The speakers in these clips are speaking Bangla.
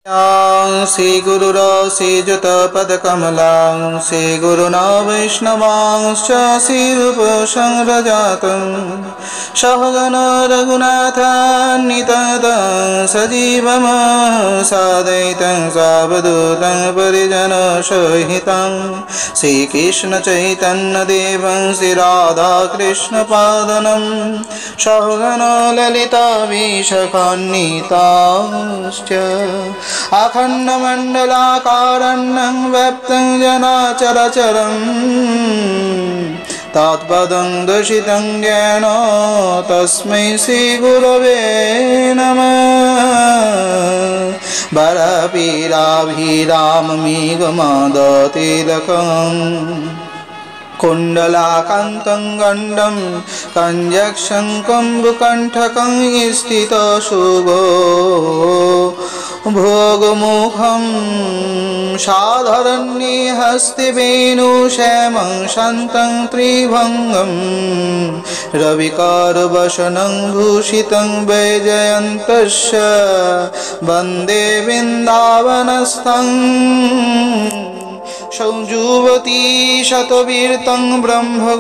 श्री गुरुरा श्रीजुत पदकमलां श्री गुरुना वैष्णवांश्च श्रीरूप संरजातं सहगण रघुनाथान्वितं सजीवं साद्वैतं सावधूतं परिजनसहितं श्रीकृष्ण चैतन्य देवं श्रीराधाकृष्णपादनं सहगण ललिता विशाखान्विताश्च अखण्डमण्डलाकारं व्याप्तं जनाचरचरं तत्पदं दर्शितं येन तस्मै श्रीगुरवे नमः। वरपीराभिराममेघमादतिलकम् कुण्डलाकान्तं गण्डं कञ्जक्षं बुकण्ठकं स्थितशुभो भोगमुखं साधरण्ये हस्ते वेणुश्यामं शान्तं त्रिभङ्गं रविकारवसनं भूषितं वैजयन्तस्य वन्दे वृन्दावनस्थं संजुवती शतवीर्तं ब्रह्मगोपालवेशं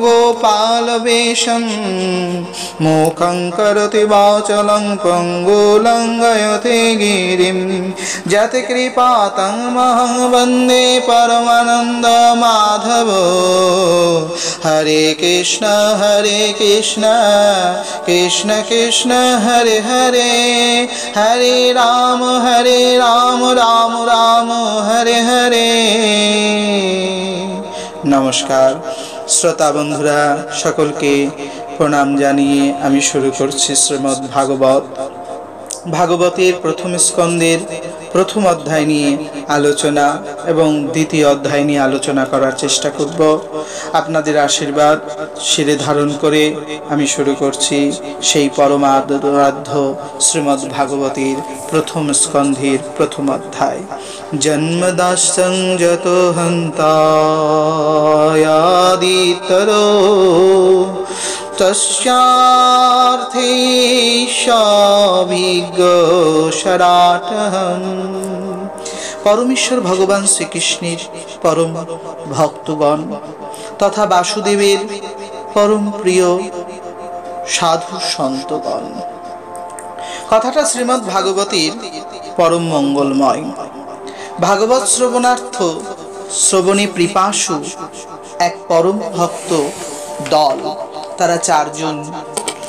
मुखं करोति वाचलं पङ्गुलङ्घयते गिरिं यत्कृपातमहं वन्दे परमानन्दमाधव। हरे कृष्ण कृष्ण कृष्ण हरे हरे, हरे राम राम राम हरे हरे। नमस्कार श्रोता बंधुरा सकलके प्रणाम जानिए आमी शुरू करछि श्रीमद् भागवतेर प्रथम स्कंदेर प्रथम अध्याय निये आलोचना एवं द्वितीय अध्याय निये आलोचना करार चेष्टा करब। आपनादेर आशीर्वाद शिरे धारण करे आमी शुरू करछि सेई परमाराध्य श्रीमद् भागवतेर प्रथम स्कंधेर प्रथम अध्याय। जन्मदास्यं जतो हन्तायादितरो तस्यार्थे शाभिज्ञशराटहम्। परमेश्वर भगवान श्रीकृष्णेर परम भक्तगण तथा वासुदेवेर परम प्रिय साधु सन्तगण। कथाटा श्रीमद् भागवतेर परम मंगलमय। भागवत श्रवणार्थ श्रवणे पिपासु एक परम भक्त दल, तारा चारजन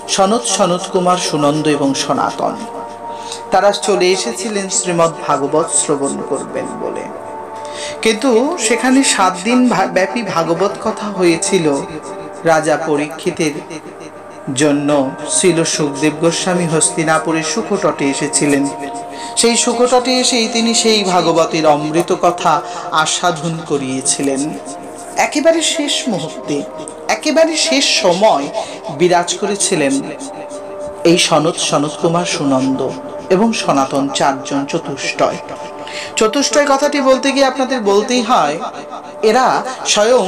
सनत सनत कुमार सुनंद एवं सनातन। तारा चले एसेছিলেন श्रीमद् भागवत श्रवण करबेन बोले, किन्तु सेखाने 7 दिन व्यापी भागवत कथा हयेछिल। राजा परीक्षितेर जन्य श्रील सुखदेव गोस्वामी हस्तिनापुरे सुखतटे एसेছিলেন। সেই সুখতটে এসেই তিনি সেই ভাগবতের অমৃত কথা আস্বাদন করিয়েছিলেন। একেবারে শেষ মুহূর্তে, একেবারে শেষ সময় বিরাজ করেছিলেন এই সনত সনত কুমার সুনন্দ এবং সনাতন চারজন চতুষ্টয়। চতুষ্টয় কথাটি বলতে গিয়ে আপনাদের বলতেই হয় এরা স্বয়ং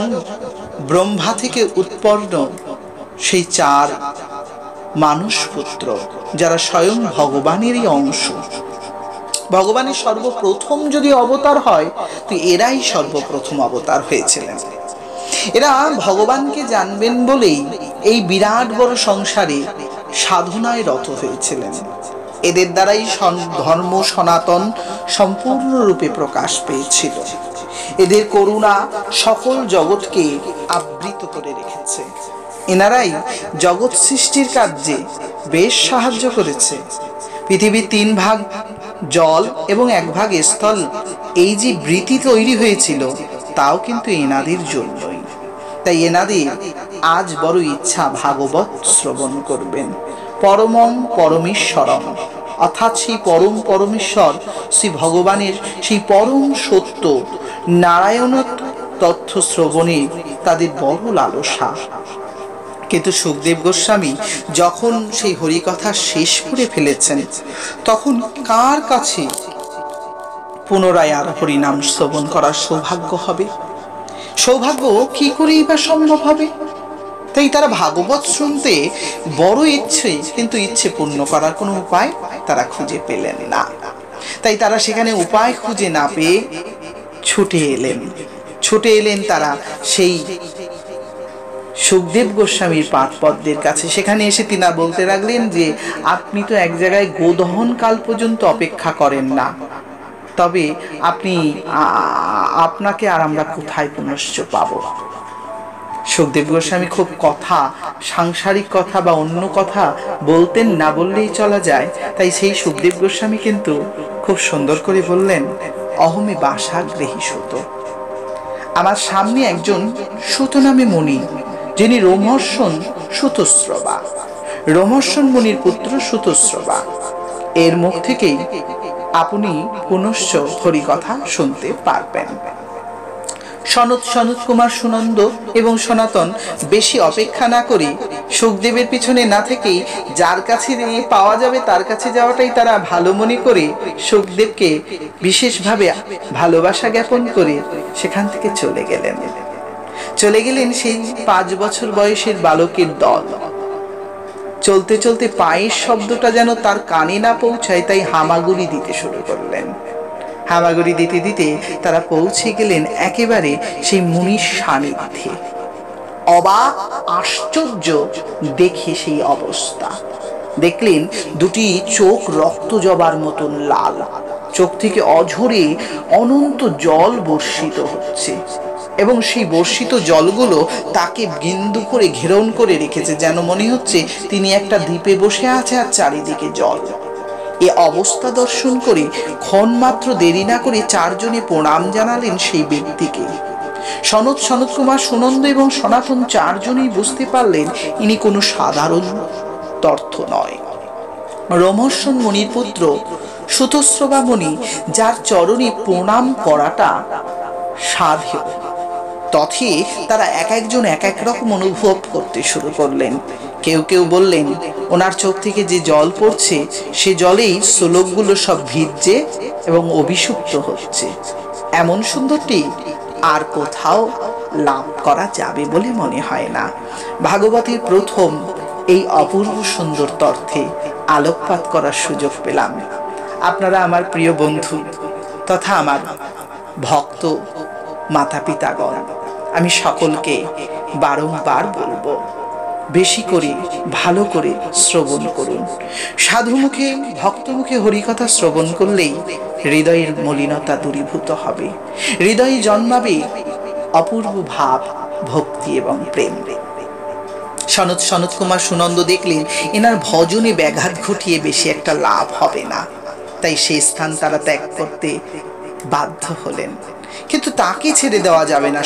ব্রহ্মা থেকে উৎপন্ন সেই 4 মানুষ পুত্র, যারা স্বয়ং ভগবানেরই অংশ। ভগবানের সর্বপ্রথম যদি অবতার হয় তো এরাই সর্বপ্রথম অবতার হয়েছিলেন। এরা ভগবানকে জানবেন বলেই এই বিরাট বড় সংসারে সাধনায় রত হয়েছিলেন। এদের দ্বারাই ধর্ম সনাতন সম্পূর্ণরূপে প্রকাশ পেয়েছিল। এদের করুণা সকল জগৎকে আবৃত করে রেখেছে। এনারাই জগৎ সৃষ্টির কার্যে বেশ সাহায্য করেছে। পৃথিবীর 3 ভাগ জল এবং 1 ভাগ স্থল, এই যে বৃত্তি তৈরি হয়েছিল তাও কিন্তু এনাদের জন্যই। তাই এনাদের আজ বড় ইচ্ছা ভাগবত শ্রবণ করবেন। পরমং পরমেশ্বরম, অর্থাৎ সেই পরম পরমেশ্বর শ্রী ভগবানের সেই পরম সত্য নারায়ণ তথ্য শ্রবণে তাদের বড় লালসা। কিন্তু সুখদেব গোস্বামী যখন সেই হরিকথা শেষ করে ফেলেছেন তখন কার কাছে পুনরায় আর হরিনাম শ্রবণ করার সৌভাগ্য হবে? সৌভাগ্য কি করেই বা সম্ভব হবে? তাই তারা ভাগবত শুনতে বড় ইচ্ছে, কিন্তু ইচ্ছে পূর্ণ করার কোনো উপায় তারা খুঁজে পেলেন না। তাই তারা সেখানে উপায় খুঁজে না পেয়ে ছুটে এলেন তারা সেই সুখদেব গোস্বামীর পাদপদ্মের কাছে। সেখানে এসে তিনা বলতে লাগলেন যে আপনি তো এক জায়গায় গোদহন কাল পর্যন্ত অপেক্ষা করেন না, তবে আপনাকে আর আমরা কোথায় পুনশ্চ পাবো? সুখদেব গোস্বামী খুব সাংসারিক কথা বা অন্য কথা বলতেন না, বললেই চলা যায়। তাই সেই সুখদেব গোস্বামী কিন্তু খুব সুন্দর করে বললেন, অহমে বাসাগৃহী সুত। আমার সামনে একজন সুত নামে মুনি, যিনি রোমহর্ষণ সুতশ্রবা, রোমহর্ষণ মুনির পুত্র সুতশ্রবা, এর মুখ থেকেই আপনি পুনশ্চ হরিকথা শুনতে পারবেন। সনত কুমার সুনন্দ এবং সনাতন বেশি অপেক্ষা না করে সুখদেবের পিছনে না থেকেই যার কাছে পাওয়া যাবে তার কাছে যাওয়াটাই তারা ভালো মনে করে সুখদেবকে বিশেষভাবে ভালোবাসা জ্ঞাপন করে সেখান থেকে চলে গেলেন সেই 5 বছর বয়সের বালকের দল। চলতে চলতে পায়ের শব্দটা যেন তার কানে না পৌঁছায়, তাই হামাগুড়ি দিতে শুরু করলেন। হামাগুড়ি দিতে দিতে তারা পৌঁছে গেলেন একেবারে সেই মুনির সান্নিধ্যে। অবাক আশ্চর্য দেখে সেই অবস্থা দেখলেন, দুটি চোখ রক্ত জবার মতন লাল, চোখ থেকে অঝরে অনন্ত জল বর্ষিত হচ্ছে, এবং সেই বর্ষিত জলগুলো তাকে বিন্দু করে ঘেরণ করে রেখেছে, যেন মনে হচ্ছে তিনি একটা দ্বীপে বসে আছে আর চারিদিকে জল। এ অবস্থা দর্শন করে ক্ষণমাত্র দেরি না করে 4 জনে প্রণাম জানালেন সেই ব্যক্তিকে। সনত কুমার সুনন্দ এবং সনাতন 4 জনেই বুঝতে পারলেন ইনি কোনো সাধারণ তর্থ নয়, রোমহর্ষণ মুনির পুত্র সুতশ্রবা মুনি, যার চরণে প্রণাম করাটা সাধেয়। তথে তারা এক একজন এক এক রকম অনুভব করতে শুরু করলেন। কেউ বললেন ওনার চোখ থেকে যে জল পড়ছে সে জলেই শ্লোকগুলো সব ভিজছে এবং অভিষুপ্ত হচ্ছে, এমন সুন্দরটি আর কোথাও লাভ করা যাবে বলে মনে হয় না। ভাগবতের প্রথম এই অপূর্ব সুন্দর তথ্যে আলোকপাত করার সুযোগ পেলাম। আপনারা আমার প্রিয় বন্ধু তথা আমার ভক্ত মাতা পিতাগণ, আমি সকলকে বারংবার বলবো, বেশি করে ভালো করে শ্রবণ করুন। সাধু মুখে ভক্ত মুখে হরিকথা শ্রবণ করলেই হৃদয়ের মলিনতা দূরীভূত হবে, হৃদয়ে জন্মাবে অপূর্ব ভাব, ভক্তি এবং প্রেম। সনত কুমার সুনন্দ দেখলেন এনার ভজনে ব্যাঘাত ঘটিয়ে বেশি একটা লাভ হবে না, তাই সেই স্থান তারা ত্যাগ করতে বাধ্য হলেন। কিন্তু তাকে ছেড়ে দেওয়া যাবে না।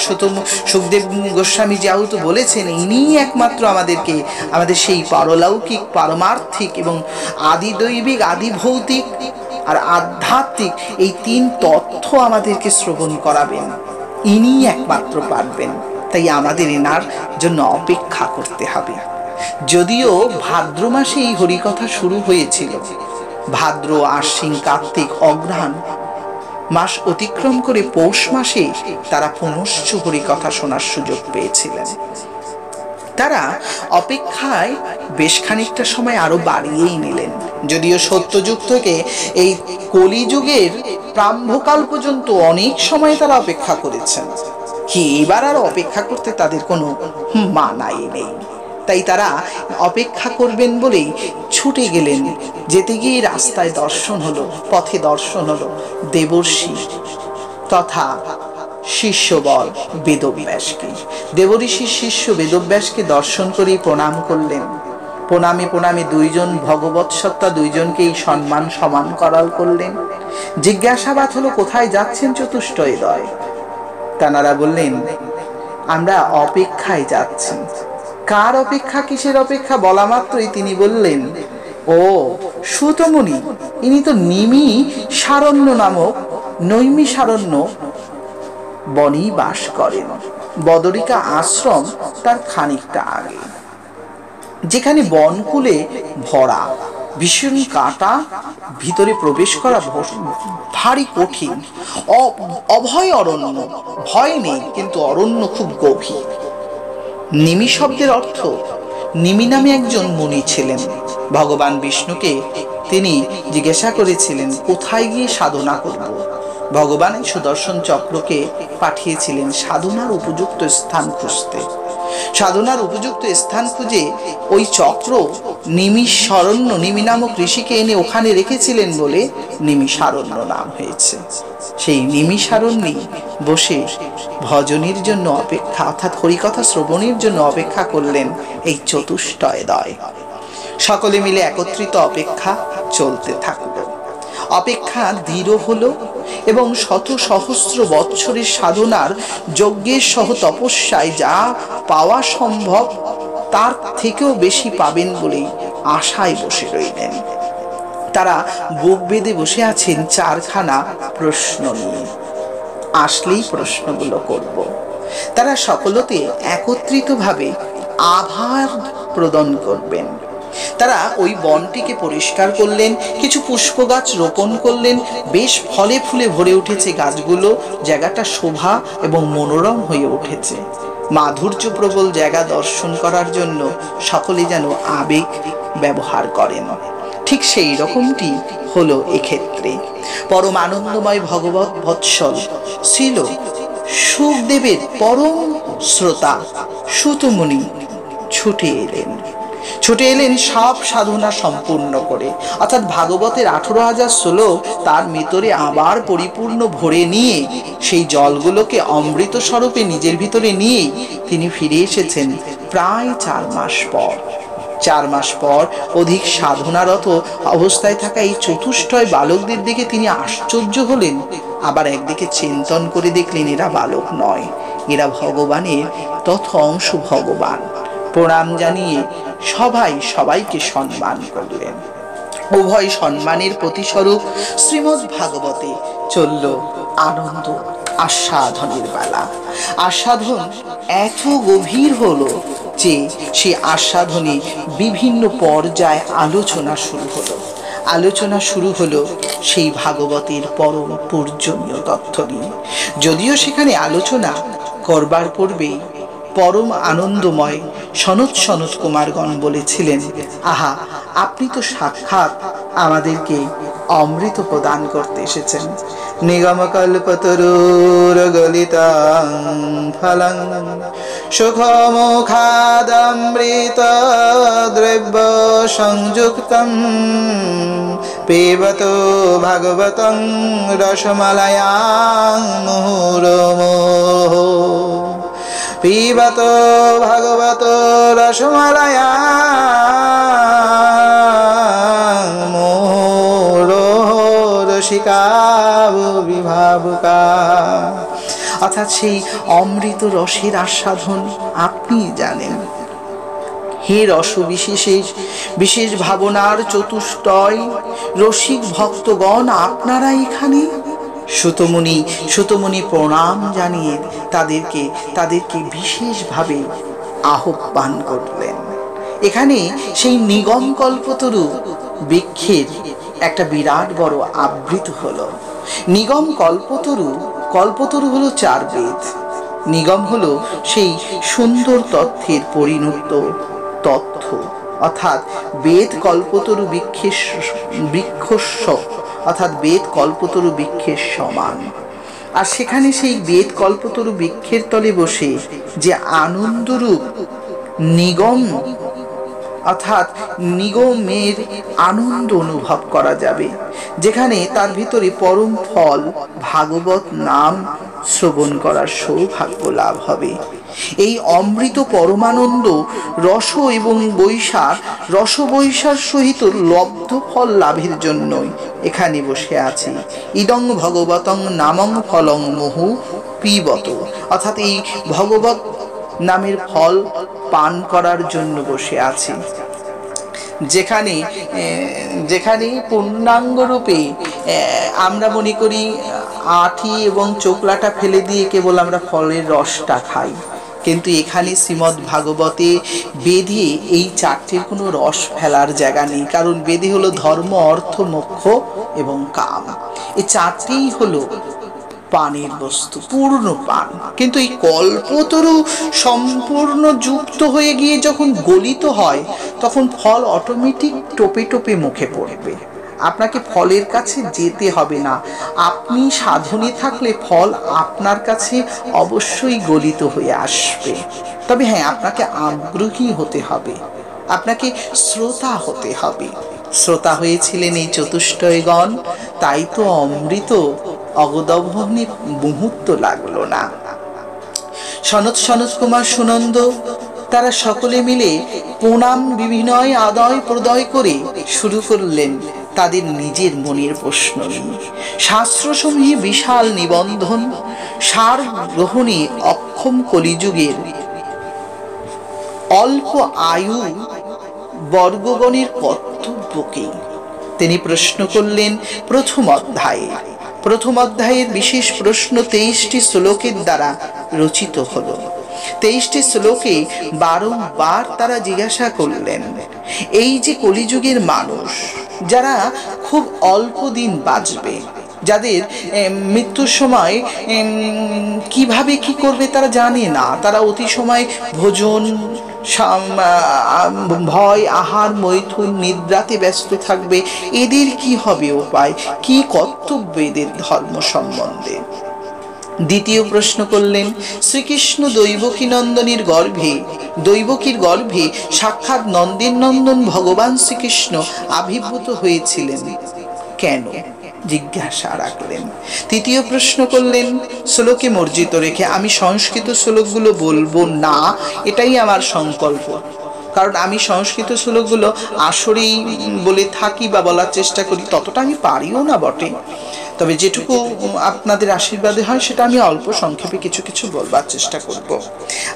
সুখদেব গোস্বামী যেহেতু বলেছেন ইনিই একমাত্র আমাদের সেই পারলৌকিক, পারমার্থিক এবং আদি দৈবিক, আদি ভৌতিক আর আধ্যাত্মিক এই 3 তথ্য আমাদেরকে শ্রবণ করাবেন, ইনিই একমাত্র পারবেন। তাই আমাদের এনার জন্য অপেক্ষা করতে হবে। যদিও ভাদ্র মাসে এই হরিকথা শুরু হয়েছিল, ভাদ্র, আশ্বিন, কার্তিক, অঘ্রাণ মাস অতিক্রম করে পৌষ মাসে তারা পুনশ্চ হরিকথা শোনার সুযোগ পেয়েছিলেন। তারা অপেক্ষায় বেশ খানিকটা সময় আরো বাড়িয়েই নিলেন। যদিও সত্যযুগ থেকে এই কলিযুগের প্রারম্ভকাল পর্যন্ত অনেক সময় তারা অপেক্ষা করেছেন, কি এবার আর অপেক্ষা করতে তাদের কোনো মানাই নেই। তাই তারা অপেক্ষা করবেন বলেই ছুটে গেলেন। যেতে গিয়ে রাস্তায় দর্শন হলো, পথে দর্শন হলো দেবর্ষি তথা শিষ্যবর বেদব্যাসকে। দেবর্ষির শিষ্য বেদব্যাসকে দর্শন করেই প্রণাম করলেন। প্রণামে 2 জন ভগবৎ সত্তা 2 জনকেই সম্মান সমান করাল করলেন। জিজ্ঞাসাবাদ হলো কোথায় যাচ্ছেন চতুষ্টয়দয়। তানারা বললেন আমরা অপেক্ষায় যাচ্ছি। কার অপেক্ষা, কিসের অপেক্ষা বলা মাত্রই তিনি বললেন, ও সুতমুনি, ইনি তো নৈমিষারণ্য বনেই বাস করেন। বদরিকা আশ্রম তার খানিকটা আগে, যেখানে বনকুলে ভরা, ভীষণ কাঁটা, ভিতরে প্রবেশ করা ভারী কঠিন, অভয় অরণ্য। ভয় নেই, কিন্তু অরণ্য খুব গভীর। নিমি শব্দের অর্থ, নিমি নামে একজন মুনি ছিলেন। ভগবান বিষ্ণুকে তিনি জিজ্ঞাসা করেছিলেন কোথায় গিয়ে সাধনা করব। ভগবান সুদর্শন চক্রকে পাঠিয়েছিলেন সাধনার উপযুক্ত স্থান খুঁজতে। সাধনার উপযুক্ত স্থান খুঁজে ওই চক্র নিমিষারণ্য, নিমি নামক ঋষিকে এনে ওখানে রেখেছিলেন বলে নিমিষারণ্য নাম হয়েছে। সেই নিমিষারণ্যে বসে ভজনের জন্য অপেক্ষা, অর্থাৎ হরিকথা শ্রবণের জন্য অপেক্ষা করলেন এই চতুষ্টয়দয়। সকলে মিলে একত্রিত অপেক্ষা চলতে থাকল। অপেক্ষা দৃঢ় হলো এবং শত সহস্র বৎসরের সাধনার যজ্ঞের সহ তপস্যায় যা পাওয়া সম্ভব তার থেকেও বেশি পাবেন বলেই আশায় বসে রইলেন। তারা বুক বেঁধে বসে আছেন চারখানা প্রশ্ন নিয়ে। আসলেই প্রশ্নগুলো করব। তারা সকলতে একত্রিতভাবে আভার প্রদান করবেন। তারা ওই বনটিকে পরিষ্কার করলেন, কিছু পুষ্প গাছ রোপণ করলেন, বেশ ফলে ফুলে ভরে উঠেছে গাছগুলো, জায়গাটা শোভা এবং মনোরম হয়ে উঠেছে। মাধুর্য প্রবল জায়গা দর্শন করার জন্য সকলে যেন আবেগ ব্যবহার করেন। ঠিক সেই রকমটি হলো এক্ষেত্রে। পরম আনন্দময় ভগবত বৎসল ছিল সুখদেবের পরম শ্রোতা সুতমুনি ছুটে এলেন সব সাধনা সম্পূর্ণ করে, অর্থাৎ ভাগবতের 18,000 শ্লোক তার ভিতরে আবার পরিপূর্ণ ভরে নিয়ে সেই জলগুলোকে অমৃত স্বরূপে নিজের ভিতরে নিয়ে তিনি ফিরে এসেছেন প্রায় 4 মাস পর। 4 মাস পর অধিক সাধনারত অবস্থায় থাকা এই চতুষ্টয় বালকদের দিকে তিনি আশ্চর্য হলেন। আবার একদিকে চিন্তন করে দেখলেন এরা বালক নয়, এরা ভগবানের তৎঅংশ ভগবান। প্রণাম জানিয়ে সবাইকে সম্মান করলেন। উভয় সম্মানের প্রতিস্বরূপ শ্রীমদ্ ভাগবতে চলল আনন্দ আস্বাদনের বেলা। আস্বাদন এত গভীর হলো যে সে আস্বাদনে বিভিন্ন পর্যায়ে আলোচনা শুরু হলো সেই ভাগবতের পরম পূজনীয় তথ্য নিয়ে। যদিও সেখানে আলোচনা করবার পূর্বেই পরম আনন্দময় সনত কুমারগণ বলেছিলেন, আহা, আপনি তো সাক্ষাৎ আমাদেরকে অমৃত প্রদান করতে এসেছেন। নিগমকল্পতরুর গলিতাং ফলং সুখমুখাদমৃত দ্রব্য সংযুক্তম পিবতো ভাগবতং রসমলয়াং মুহুর্মুহু পিবতো ভাগবত রসমলয়াং মুহুরসিকা বিভাবুকা। অর্থাৎ সেই অমৃত রসের আস্বাদন আপনি জানেন। হে রস বিশেষ ভাবনার চতুষ্টয় রসিক ভক্তগণ, আপনারা এখানে। সুতমুনি প্রণাম জানিয়ে তাদেরকে বিশেষভাবে আহ্বান করলেন। এখানে সেই নিগম কল্পতরু বৃক্ষের একটা বিরাট বড় আবৃত হলো। নিগম কল্পতরু হলো 4 বেদ। নিগম হলো সেই সুন্দর তথ্যের পরিণত তথ্য, অর্থাৎ বেদ কল্পতরু বৃক্ষের সমান। আর সেখানে সেই বেদ কল্পতরু বৃক্ষের তলে বসে যে আনন্দরূপ নিগম, অর্থাৎ নিগমের আনন্দ অনুভব করা যাবে, যেখানে তার ভিতরে পরম ফল ভাগবত নাম শ্রবণ করার সৌভাগ্য লাভ হবে। এই অমৃত পরমানন্দ রস এবং বৈশার সহিত লব্ধ ফল লাভের জন্যই এখানে বসে আছি। ইদং ভগবতং নামং ফলং মুহু পিবত, অর্থাৎ এই ভগবত নামের ফল পান করার জন্য বসে আছি। যেখানে পূর্ণাঙ্গ রূপে আমরা মনে করি আঠি এবং চোকলাটা ফেলে দিয়ে কেবল আমরা ফলের রসটা খাই, কিন্তু এখানে শ্রীমদ্ ভাগবতে বেদে এই 4টির কোনো রস ফেলার জায়গা নেই। কারণ বেদে হলো ধর্ম, অর্থ, মোক্ষ এবং কাম। এই 4টিই হলো পানের বস্তু, পূর্ণ পান। কিন্তু এই কল্পতরু সম্পূর্ণ যুক্ত হয়ে গিয়ে যখন গলিত হয়, তখন ফল অটোমেটিক টোপে টোপে মুখে পড়বে। আপনাকে ফলের কাছে যেতে হবে না। আপনি সাধনে থাকলে ফল আপনার কাছে অবশ্যই গলিত হয়ে আসবে। তবে হ্যাঁ, আপনাকে আগ্রহী হতে হবে, আপনাকে শ্রোতা হতে হবে। শ্রোতা হয়েছিলেন এই চতুষ্টয়গণ, তাই তো অমৃত অগদভনে মুহূর্ত লাগলো না। সনত সনত কুমার সুনন্দ তারা সকলে মিলে প্রণাম বিবিনয় আদয় প্রদয় করে শুরু করলেন তাদের নিজের মনের প্রশ্ন নিয়ে। শাস্ত্রসমূহে বিশাল নিবন্ধন, সার গ্রহণে অক্ষম কলিযুগের অল্প আয়ু বর্গগণের কর্তব্যকে তিনি প্রশ্ন করলেন প্রথম অধ্যায়ের বিশেষ প্রশ্ন 23টি শ্লোকের দ্বারা রচিত হলো। 23টি শ্লোকে বারংবার তারা জিজ্ঞাসা করলেন, এই যে কলিযুগের মানুষ যারা খুব অল্প দিন বাঁচবে, যাদের মৃত্যুর সময় কিভাবে কি করবে তারা জানে না, তারা অতি সময় ভোজন, ভয়, আহার, মৈথুন, নিদ্রাতে ব্যস্ত থাকবে, এদের কি হবে উপায়, কি কর্তব্য এদের ধর্ম সম্বন্ধে। দ্বিতীয় প্রশ্ন করলেন, শ্রীকৃষ্ণ দৈবকীর গর্ভে সাক্ষাৎ নন্দের নন্দন ভগবান শ্রীকৃষ্ণ আবির্ভূত হয়েছিলেন কেন, জিজ্ঞাসা রাখলেন। তৃতীয় প্রশ্ন করলেন, শ্লোকে মর্জিত রেখে, আমি সংস্কৃত শ্লোকগুলো বলবো না, এটাই আমার সংকল্প, কারণ আমি সংস্কৃত শ্লোকগুলো আসরেই বলে থাকি বা বলার চেষ্টা করি, ততটা আমি পারিও না বটে, তবে যেটুকু আপনাদের আশীর্বাদে হয় সেটা আমি অল্প সংক্ষেপে কিছু কিছু বলবার চেষ্টা করব।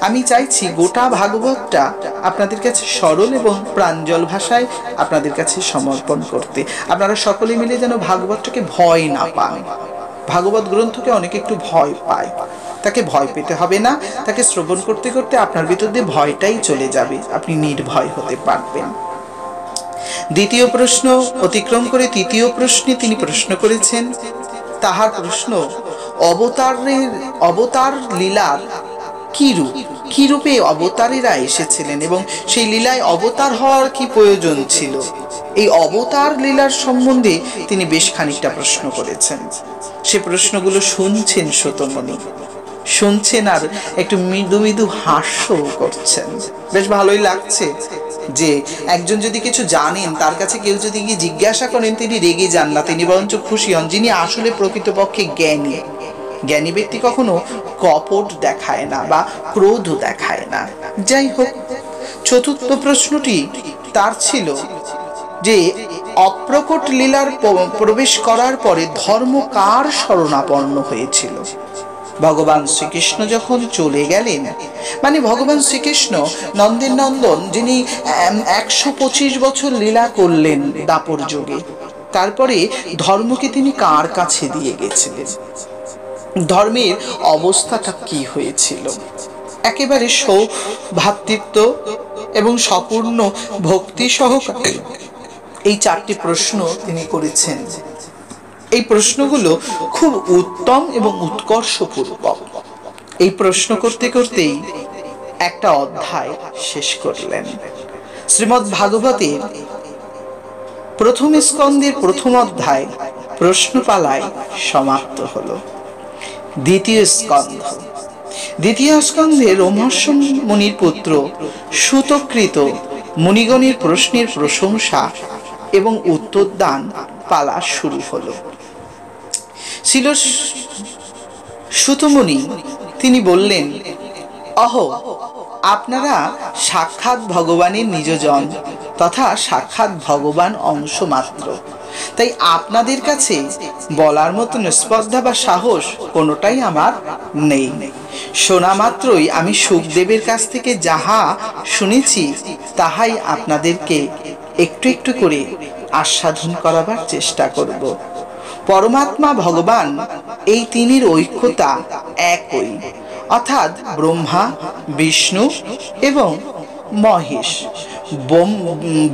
আমি চাইছি গোটা ভাগবতটা আপনাদের কাছে সরল এবং প্রাঞ্জল ভাষায় আপনাদের কাছে সমর্পণ করতে। আপনারা সকলে মিলে যেন ভাগবতটাকে ভয় না পান। ভাগবত গ্রন্থকে অনেকে একটু ভয় পায়, তাকে ভয় পেতে হবে না, তাকে শ্রবণ করতে করতে আপনার ভিতর দিয়ে ভয়টাই চলে যাবে, আপনি নির্ভয় হতে পারবেন। দ্বিতীয় প্রশ্ন অতিক্রম করে তৃতীয় প্রশ্নে তিনি প্রশ্ন করেছেন, তাহার প্রশ্ন, অবতার লীলার কি রূপে অবতারেরা এসেছিলেন এবং সেই লীলায় অবতার হওয়ার কি প্রয়োজন ছিল। এই অবতার লীলার সম্বন্ধে তিনি বেশ খানিকটা প্রশ্ন করেছেন। সে প্রশ্নগুলো শুনছেন শ্রোতমণি, শুনছেন আর একটু মৃদু মৃদু হাস্যও করছেন। বেশ ভালোই লাগছে যে একজন যদি কিছু জানেন, তার কাছে কেউ যদি গিয়ে জিজ্ঞাসা করেন, তিনি রেগে যান না, তিনি বরঞ্চ খুশি হন, যিনি আসলে প্রকৃতপক্ষে জ্ঞানী ব্যক্তি কখনো কপট দেখায় না বা ক্রোধ দেখায় না। যাই হোক, চতুর্থ প্রশ্নটি তার ছিল যে অপ্রকট লীলার প্রবেশ করার পরে ধর্ম কার শরণাপন্ন হয়েছিল। ভগবান শ্রীকৃষ্ণ যখন চলে গেলেন, মানে ভগবান শ্রীকৃষ্ণ নন্দের নন্দন যিনি 125 বছর লীলা করলেন দাপর যুগে, তারপরে ধর্মকে তিনি কার কাছে দিয়ে গেছিলেন, ধর্মের অবস্থাটা কি হয়েছিল। একেবারে সৌভ্রাতৃত্ব এবং সম্পূর্ণ ভক্তি সহকারে এই 4টি প্রশ্ন তিনি করেছেন। এই প্রশ্নগুলো খুব উত্তম এবং উৎকর্ষপূর্বক। এই প্রশ্ন করতে করতেই একটা অধ্যায় শেষ করলেন। শ্রীমদ্ ভাগবতের প্রথম স্কন্ধের প্রথম অধ্যায় প্রশ্নপালায় সমাপ্ত হলো। দ্বিতীয় স্কন্ধে রোমহর্ষ মুনির পুত্র সুতকৃত মুনিগণের প্রশ্নের প্রশংসা এবং উত্তরদান পালা শুরু হলো। ছিল সুতমুনি, তিনি বললেন, আপনারা সাক্ষাৎ ভগবানের নিজজন তথা সাক্ষাৎ ভগবান অংশ মাত্র, তাই আপনাদের কাছে বলার মতন স্পর্ধা বা সাহস কোনোটাই আমার নেই। শোনা মাত্রই আমি শুকদেবের কাছ থেকে যাহা শুনেছি তাহাই আপনাদেরকে একটু একটু করে আস্বাদন করাবার চেষ্টা করব। পরমাত্মা ভগবান এই তিনির ঐক্যতা একই, অর্থাৎ ব্রহ্মা, বিষ্ণু এবং মহেশ।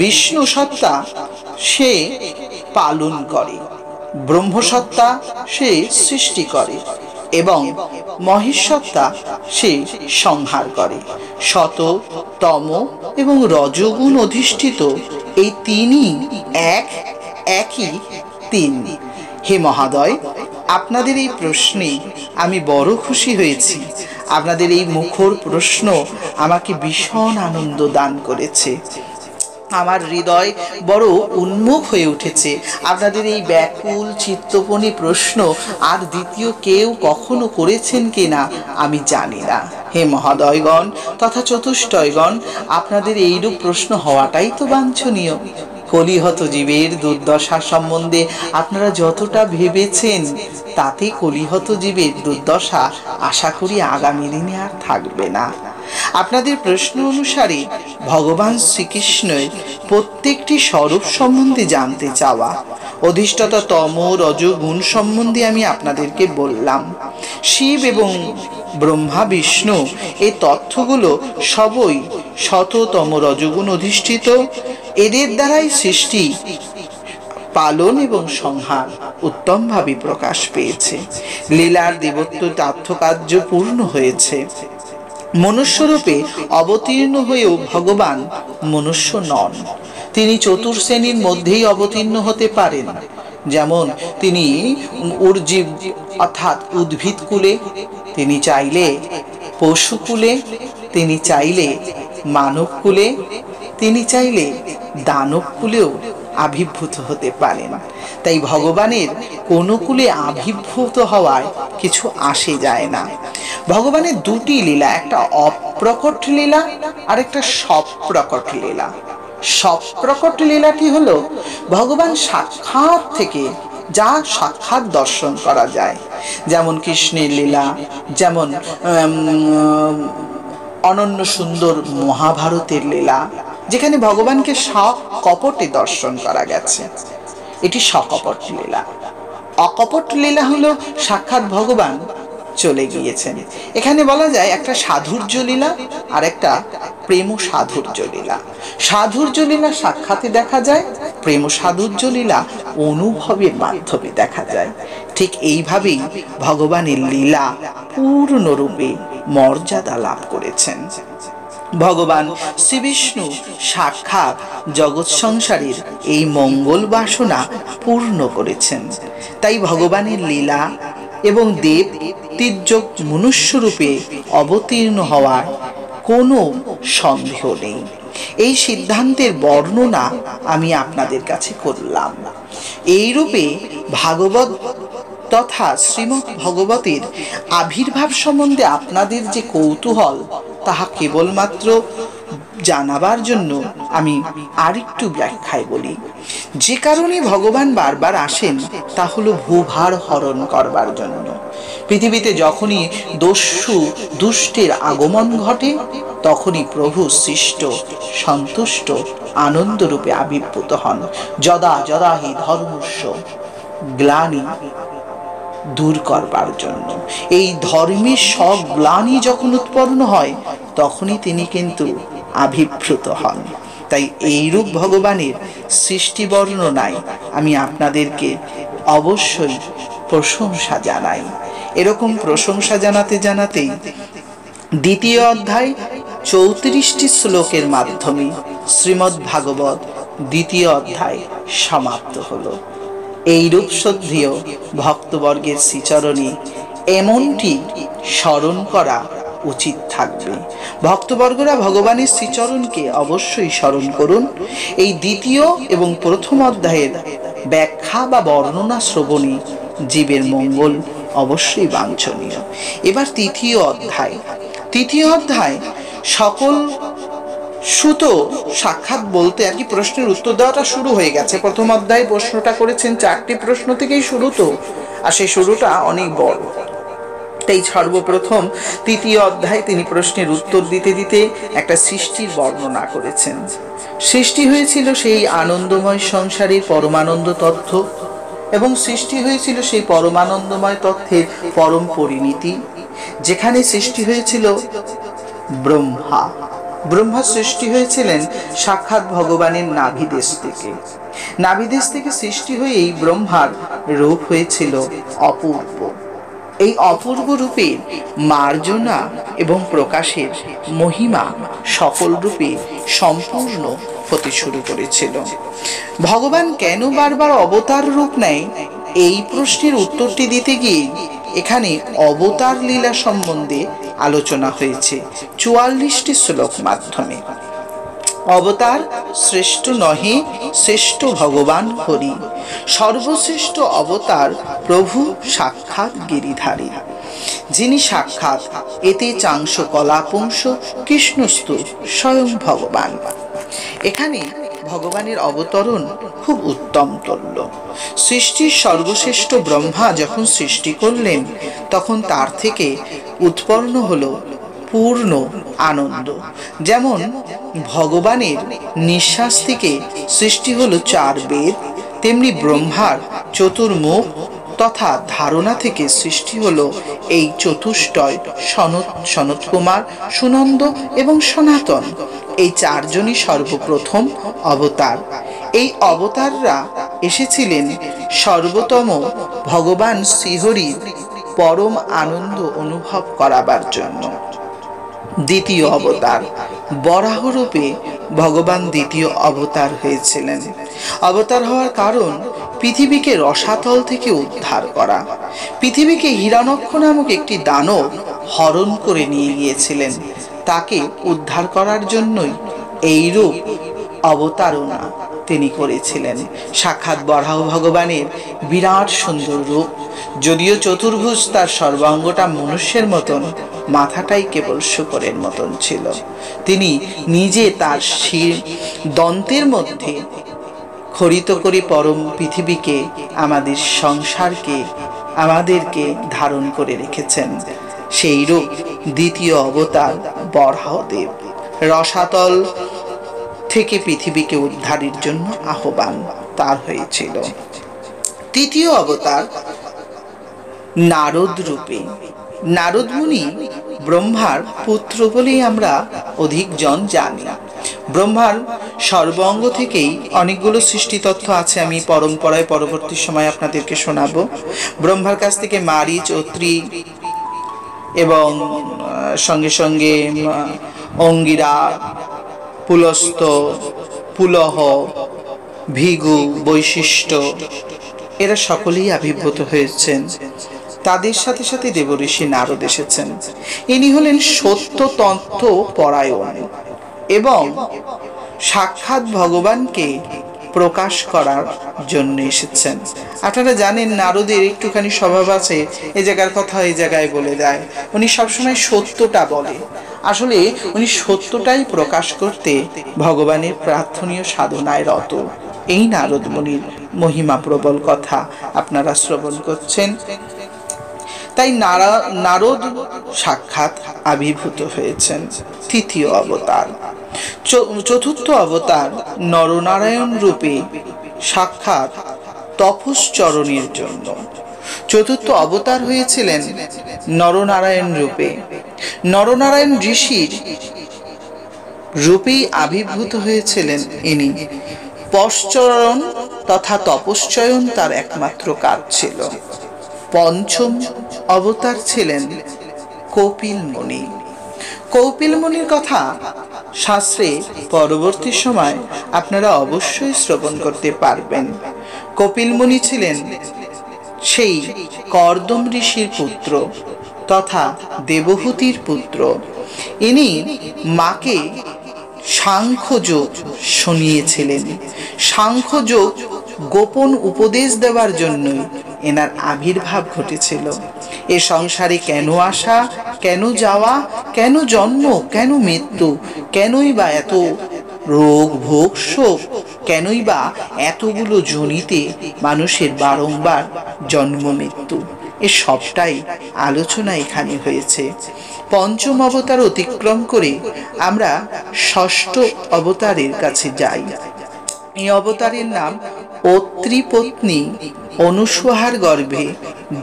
বিষ্ণু সত্তা সে পালন করে, ব্রহ্মসত্তা সে সৃষ্টি করে এবং মহেশ সত্তা সে সংহার করে। শত, তম এবং রজগুণ অধিষ্ঠিত এই তিনই এক একই 3। হে মহাদয়, আপনাদের এই প্রশ্নে আমি বড় খুশি হয়েছি। আপনাদের এই মুখর প্রশ্ন আমাকে ভীষণ আনন্দ দান করেছে। আমার হৃদয় বড় উন্মুখ হয়ে উঠেছে। আপনাদের এই ব্যাকুল চিত্তপণী প্রশ্ন আর দ্বিতীয় কেউ কখনো করেছেন কিনা আমি জানি না। হে মহোদয়গণ তথা চতুষ্টয়গণ, আপনাদের এইরূপ প্রশ্ন হওয়াটাই তো বাঞ্ছনীয়। কলিহত জীবের দুর্দশা সম্বন্ধে আপনারা যতটা ভেবেছেন, তাতে কলিহত জীবের দুর্দশা আশা করি আগামী দিনে আর থাকবে না। আপনাদের প্রশ্ন অনুসারে ভগবান শ্রীকৃষ্ণের প্রত্যেকটি স্বরূপ সম্বন্ধে জানতে চাওয়া, অধিষ্ঠাতা তম রজগুণ সম্বন্ধে আমি আপনাদেরকে বললাম। শিব এবং ব্রহ্মা বিষ্ণু এই তথ্যগুলো সবই শততম রজগুণ অধিষ্ঠিত। এদের দ্বারাই সৃষ্টি, পালন এবং সংহার উত্তমভাবে প্রকাশ পেয়েছে। লীলার দেবত্ব তাথ্যকার্য পূর্ণ হয়েছে। মনুষ্যরূপে অবতীর্ণ হয়েও ভগবান মনুষ্য নন। তিনি চতুর্শ্রেণীর মধ্যেই অবতীর্ণ হতে পারেন। যেমন তিনি উর্জীব অর্থাৎ উদ্ভিদ কুলে, তিনি চাইলে পশু কুলে, তিনি চাইলে মানব কুলে, তিনি চাইলে দানব কুলেও আবির্ভূত হতে পারেন। তাই ভগবানের কোনো কুলে আবির্ভূত হওয়ায় কিছু আসে যায় না। ভগবানের দুটি লীলা, একটা অপ্রকট লীলা আর একটা সপ্রকট লীলা। সপ্রকট লীলাটি হলো ভগবান সাক্ষাৎ থেকে যা সাক্ষাৎ দর্শন করা যায়, যেমন কৃষ্ণের লীলা, যেমন অনন্য সুন্দর মহাভারতের লীলা, যেখানে ভগবানকে সকপটে দর্শন করা গেছে, এটি সকপট লীলা। অকপট লীলা হলো সাক্ষাৎ ভগবান চলে গিয়েছেন। এখানে বলা যায় একটা সাধুর্য লীলা আর একটা প্রেম সাধুর্য লীলা। সাধুর্য লীলা সাক্ষাতে দেখা যায়, প্রেম সাধুর্য লীলা অনুভবের মাধ্যমে দেখা যায়। ঠিক এইভাবেই ভগবানের লীলা পূর্ণরূপে মর্যাদা লাভ করেছেন। ভগবান শ্রী বিষ্ণু সাক্ষাৎ জগৎ সংসারের এই মঙ্গল বাসনা পূর্ণ করেছেন। তাই ভগবানের লীলা এবং দেব তির্যক মনুষ্যরূপে অবতীর্ণ হওয়ার কোনো সন্দেহ নেই। এই সিদ্ধান্তের বর্ণনা আমি আপনাদের কাছে করলাম। এইরূপে ভাগবত তথা শ্রীমদ্ ভগবতের আবির্ভাব সম্বন্ধে আপনাদের যে কৌতূহল, তাহা কেবলমাত্র জানাবার জন্য আমি আরেকটু ব্যাখ্যায় বলি। যে কারণে ভগবান বারবার আসেন তা হলো ভূভার হরণ করবার জন্য। পৃথিবীতে যখনই দস্যু দুষ্টের আগমন ঘটে, তখনই প্রভু সৃষ্ট সন্তুষ্ট আনন্দরূপে আবির্ভূত হন। যদা যদা হি ধর্মস্য গ্লানি দূর করবার জন্য। এই ধর্মের সব গ্লানি যখন উৎপন্ন হয়, তখনই তিনি কিন্তু আবির্ভূত হন। তাই এইরূপ ভগবানের সৃষ্টি বর্ণনায় আমি আপনাদেরকে অবশ্যই প্রশংসা জানাই। এরকম প্রশংসা জানাতে জানাতেই দ্বিতীয় অধ্যায় 34টি শ্লোকের মাধ্যমে শ্রীমদ্ ভাগবত দ্বিতীয় অধ্যায় সমাপ্ত হলো। এইরূপ শ্রদ্ধেয় ভক্তবর্গের শ্রীচরণে এমনটি স্মরণ করা উচিত থাকবে। ভক্তবর্গরা ভগবানের শ্রীচরণকে অবশ্যই স্মরণ করুন। এই দ্বিতীয় এবং প্রথম অধ্যায়ের ব্যাখ্যা বা বর্ণনা শ্রবণে জীবের মঙ্গল অবশ্যই বাঞ্ছনীয়। এবার তৃতীয় অধ্যায়। তৃতীয় অধ্যায় সকল সুত সাক্ষাৎ বলতে আর কি প্রশ্নের উত্তর দেওয়াটা শুরু হয়ে গেছে। প্রথম অধ্যায়ে প্রশ্নটা করেছেন 4টি প্রশ্ন থেকেই শুরু, তো আর সেই শুরুটা অনেক বড়। তাই সর্বপ্রথম তৃতীয় অধ্যায়ে তিনি প্রশ্নের উত্তর দিতে দিতে একটা সৃষ্টির বর্ণনা করেছেন। সৃষ্টি হয়েছিল সেই আনন্দময় সংসারের পরমানন্দ তথ্য, এবং সৃষ্টি হয়েছিল সেই পরমানন্দময় তথ্যের পরম পরিণীতি, যেখানে সৃষ্টি হয়েছিল ব্রহ্মা। ব্রহ্মা সৃষ্টি হয়েছিলেন সাক্ষাৎ ভগবানের নাভিদেশ থেকে। নাভিদেশ থেকে সৃষ্টি হয়েই ব্রহ্মার রূপ হয়েছিল অপূর্ব। এই অপূর্ব রূপের মার্জনা এবং প্রকাশের মহিমা সকল রূপে সম্পূর্ণ হতে শুরু করেছিল। ভগবান কেন বারবার অবতার রূপ নেয়, এই প্রশ্নের উত্তরটি দিতে গিয়ে এখানে অবতার লীলা সম্বন্ধে আলোচনা হয়েছে 44টি শ্লোক মাধ্যমে। অবতার শ্রেষ্ঠ নহে, শ্রেষ্ঠ ভগবান হরি, সর্বশ্রেষ্ঠ অবতার প্রভু সাক্ষাৎ গিরিধারী। যিনি সাক্ষাৎ এতে চাংশ কলাপুংস কৃষ্ণস্তু স্বয়ং ভগবান। এখানে ভগবানের অবতরণ খুব উত্তম তুল্য। সৃষ্টির সর্বশ্রেষ্ঠ ব্রহ্মা যখন সৃষ্টি করলেন, তখন তার থেকে উৎপন্ন হলো পূর্ণ আনন্দ। যেমন ভগবানের নিঃশ্বাস থেকে সৃষ্টি হলো 4 বেদ, তেমনি ব্রহ্মার চতুর্মুখ তথা ধারণা থেকে সৃষ্টি হলো এই চতুষ্টয় সনত কুমার, সুনন্দ এবং সনাতন। এই 4 জনই সর্বপ্রথম অবতার। এই অবতাররা এসেছিলেন সর্বোত্তম ভগবান শ্রীহরির পরম আনন্দ অনুভব করাবার জন্য। দ্বিতীয় অবতার বরাহরূপে ভগবান দ্বিতীয় অবতার হয়েছিলেন। অবতার হওয়ার কারণ পৃথিবীকে রসাতল থেকে উদ্ধার করা। পৃথিবীকে হিরণ্যাক্ষ নামক একটি দানব হরণ করে নিয়ে গিয়েছিলেন। তাকে উদ্ধার করার জন্যই এই রূপ অবতারণা তিনি করেছিলেন। সাক্ষাৎ বরাহ ভগবানের বিরাট সুন্দর রূপ। যদিও চতুর্ভুজ, তার সর্বাঙ্গটা মনুষ্যের মতন, মাথাটাই কেবল শূকরের মতন ছিল। তিনি নিজে তার শির দন্তের মধ্যে খরিত করে পরম পৃথিবীকে, আমাদের সংসারকে, আমাদেরকে ধারণ করে রেখেছেন। সেই রূপ দ্বিতীয় অবতার বরাহদেব। রসাতল থেকে পৃথিবীকে উদ্ধারের জন্য আহ্বান তার হয়েছিল। তৃতীয় অবতার নারদ রূপে। নারদ মুনি ব্রহ্মার পুত্র বলেই আমরা অধিক জন জানি। ব্রহ্মার সর্বাঙ্গ থেকেই অনেকগুলো সৃষ্টি তথ্য আছে, আমি পরম্পরায় পরবর্তী সময় আপনাদেরকে শোনাবো। ব্রহ্মার কাছ থেকে মারিচ, অত্রি এবং সঙ্গে সঙ্গে অঙ্গিরা, পুলস্ত, পুলহ, ভিগু, বৈশিষ্ট্য, এরা সকলেই আবির্ভূত হয়েছেন। তাদের সাথে সাথে দেবঋষি নারদ এসেছেন। ইনি হলেন সত্য তত্ত্ব পরায়ণ এবং সাক্ষাৎ ভগবানকে প্রকাশ করার জন্য এসেছেন। আপনারা জানেন নারদের একটুখানি স্বভাব আছে, এই জায়গার কথা এই জায়গায় বলে দেয়। উনি সবসময় সত্যটা বলে। আসলে উনি সত্যটাই প্রকাশ করতে ভগবানের প্রার্থনীয় সাধনায় রত। এই নারদ মুনির মহিমা প্রবল কথা আপনারা শ্রবণ করছেন। তাই নারদ সাক্ষাৎ আবির্ভূত হয়েছেন। তৃতীয় অবতার। চতুর্থ অবতার নরনারায়ণ রূপে সাক্ষাৎ তপশ্চরণের জন্য। চতুর্থ অবতার হয়েছিলেন নরনারায়ণ রূপে। নরনারায়ণ ঋষির রূপেই আবির্ভূত হয়েছিলেন ইনি। পশ্চরণ তথা তপশ্চয়ন তার একমাত্র কাজ ছিল। পঞ্চম অবতার ছিলেন কপিল মুনি। কপিল মুনির কথা শাস্ত্রে পরবর্তী সময় আপনারা অবশ্যই শ্রবণ করতে পারবেন। কপিল মুনি ছিলেন সেই কর্দম ঋষির পুত্র তথা দেবহূতির পুত্র। ইনি মাকে সাংখ্যযোগ শুনিয়েছিলেন। সাংখ্যযোগ গোপন উপদেশ দেওয়ার জন্যই এনার আবির্ভাব ঘটেছিল। এ সংসারে কেন আসা, কেন যাওয়া, কেন জন্ম, কেন মৃত্যু, কেনই বা এত রোগ ভোগ শোক, কেনই বা এতগুলো জনিতে মানুষের বারংবার জন্ম মৃত্যু, এ সবটাই আলোচনা এখানে হয়েছে। পঞ্চম অবতার অতিক্রম করে আমরা ষষ্ঠ অবতারের কাছে যাই। এই অবতারের নাম অত্রি পত্নী অনুসূয়ার গর্ভে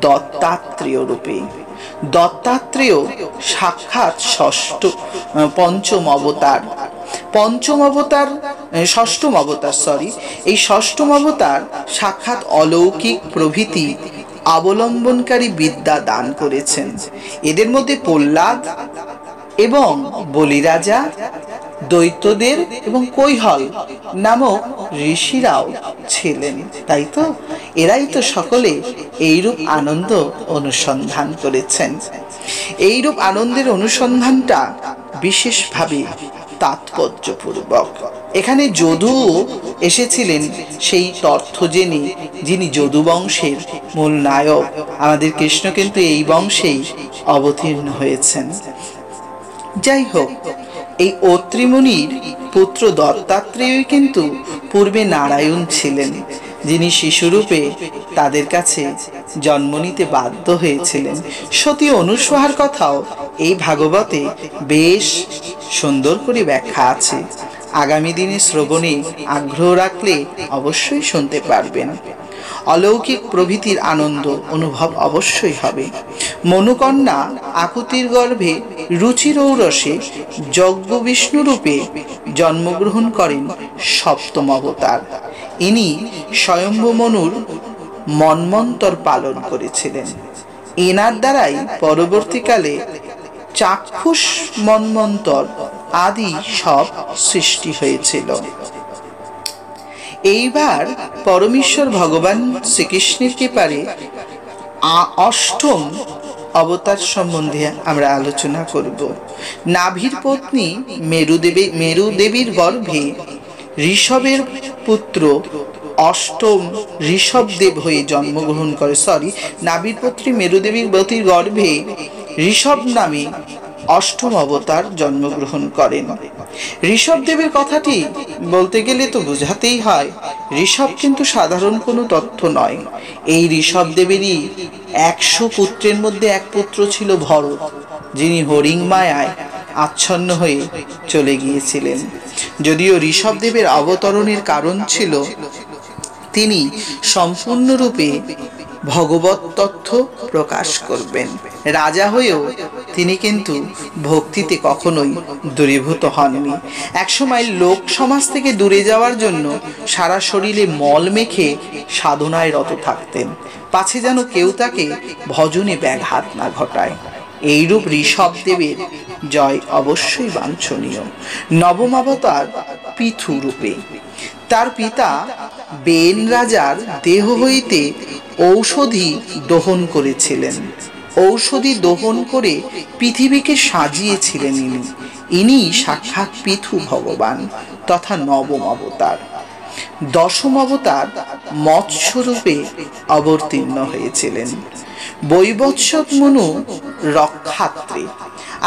দত্তাত্রেয় রূপে। দত্তাত্রেয় সাক্ষাৎ পঞ্চম অবতার। এই ষষ্ঠম অবতার সাক্ষাৎ অলৌকিক প্রভৃতি অবলম্বনকারী বিদ্যা দান করেছেন। এদের মধ্যে প্রহ্লাদ এবং বলিরাজা, দৈত্যদের এবং কৈহল নামক ঋষিরাও ছিলেন, তাই তো? এরাই তো সকলে এইরূপ আনন্দ অনুসন্ধান করেছেন। এইরূপ আনন্দের অনুসন্ধানটা বিশেষভাবে তাৎপর্যপূর্বক। এখানে যদু এসেছিলেন সেই তথ্য জেনে, যিনি যদু বংশের মূল নায়ক। আমাদের কৃষ্ণ কিন্তু এই বংশেই অবতীর্ণ হয়েছেন। যাই হোক, এই অত্রিমুনির পুত্র দত্তাত্রেয় কিন্তু পূর্বে নারায়ণ ছিলেন, যিনি শিশুরূপে তাদের কাছে জন্ম নিতে বাধ্য হয়েছিলেন। সতী অনুসূয়ার কথাও এই ভাগবতে বেশ সুন্দর করে ব্যাখ্যা আছে। আগামী দিনে শ্রবণে আগ্রহ রাখলে অবশ্যই শুনতে পারবেন। অলৌকিক প্রভৃতির আনন্দ অনুভব অবশ্যই হবে। মনুকন্যা আকুতির গর্ভে রুচিরৌরসে যজ্ঞ বিষ্ণুরূপে জন্মগ্রহণ করেন সপ্তম অবতার। ইনি স্বয়ম্ভু মনুর মন্বন্তর পালন করেছিলেন। এনার দ্বারাই পরবর্তীকালে চাক্ষুষ মন্বন্তর আদি সব সৃষ্টি হয়েছিল। এইবার পরমেশ্বর ভগবান শ্রীকৃষ্ণের কৃপারে অষ্টম অবতার সম্বন্ধে আমরা আলোচনা করব। নাভির পত্নী মেরুদেবীর গর্ভে ঋষভের পুত্র অষ্টম ঋষভদেব হয়ে জন্মগ্রহণ করে। নাভির পত্নী মেরুদেবীর গর্ভে ঋষভ নামে অষ্টম অবতার জন্মগ্রহণ করেন। ঋষভদেবের কথাটি বলতে গেলে তো বোঝাতেই হয়, ঋষভ কিন্তু সাধারণ কোনো তথ্য নয়। এই ঋষভদেবেরই 100 পুত্রের মধ্যে এক পুত্র ছিল ভরত, যিনি হরিং মায়ায় আচ্ছন্ন হয়ে চলে গিয়েছিলেন। যদিও ঋষভদেবের অবতরণের কারণ ছিল তিনি সম্পূর্ণরূপে ভগবত তথ্য প্রকাশ করবেন। রাজা হয়েও তিনি কিন্তু ভক্তিতে কখনোই দূরীভূত হননি। একসময় লোক সমাজ থেকে দূরে যাওয়ার জন্য সারা শরীরে মল মেখে সাধনায় রত থাকতেন, পাছে যেন কেউ তাকে ভজনে ব্যাঘাত না ঘটায়। এইরূপ ঋষভদেবের জয় অবশ্যই বাঞ্ছনীয়। নবম অবতার পৃথু রূপে তার পিতা বেন রাজার দেহ হইতে ঔষধি দহন করেছিলেন। ঔষধি দহন করে পৃথিবীকে সাজিয়েছিলেন ইনি সাক্ষাৎ পৃথু ভগবান তথা নবম অবতার। দশম অবতার মৎস্যরূপে অবতীর্ণ হয়েছিলেন। বৈবৎসক মনু রক্ষাত্রী,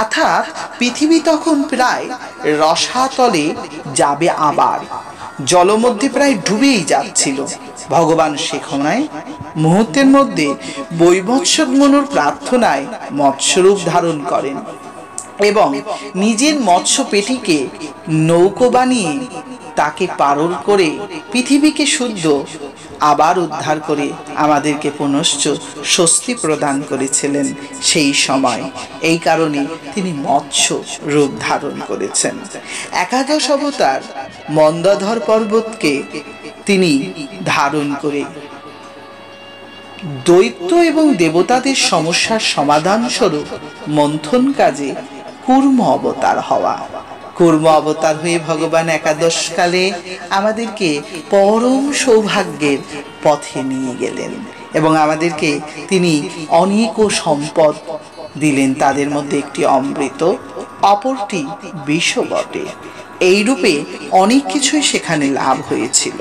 অর্থাৎ পৃথিবী তখন প্রায় রসাতলে যাবে, আবার জলমধ্যে প্রায় ডুবেই যাচ্ছিল। ভগবান সেখানে মুহূর্তের মধ্যে বৈবৎসক মনুর প্রার্থনায় মৎস্যরূপ ধারণ করেন এবং নিজের মৎস্য পেটিকে নৌকো বানিয়ে তাকে পারল করে পৃথিবীকে শুদ্ধ আবার উদ্ধার করে আমাদেরকে পুনশ্চ স্বস্তি প্রদান করেছিলেন সেই সময়। এই কারণে তিনি মৎস্য রূপ ধারণ করেছেন। একাদশ অবতার মন্দাধর পর্বতকে তিনি ধারণ করে দৈত্য এবং দেবতাদের সমস্যার সমাধান স্বরূপ মন্থন কাজে কূর্ম অবতার হওয়া। কূর্ম অবতার হয়ে ভগবান একাদশ কালে আমাদেরকে পরম সৌভাগ্যের পথে নিয়ে গেলেন এবং আমাদেরকে তিনি অনেক সম্পদ দিলেন। তাদের মধ্যে একটি অমৃত, অপরটি বিষ বটে। এইরূপে অনেক কিছুই সেখানে লাভ হয়েছিল।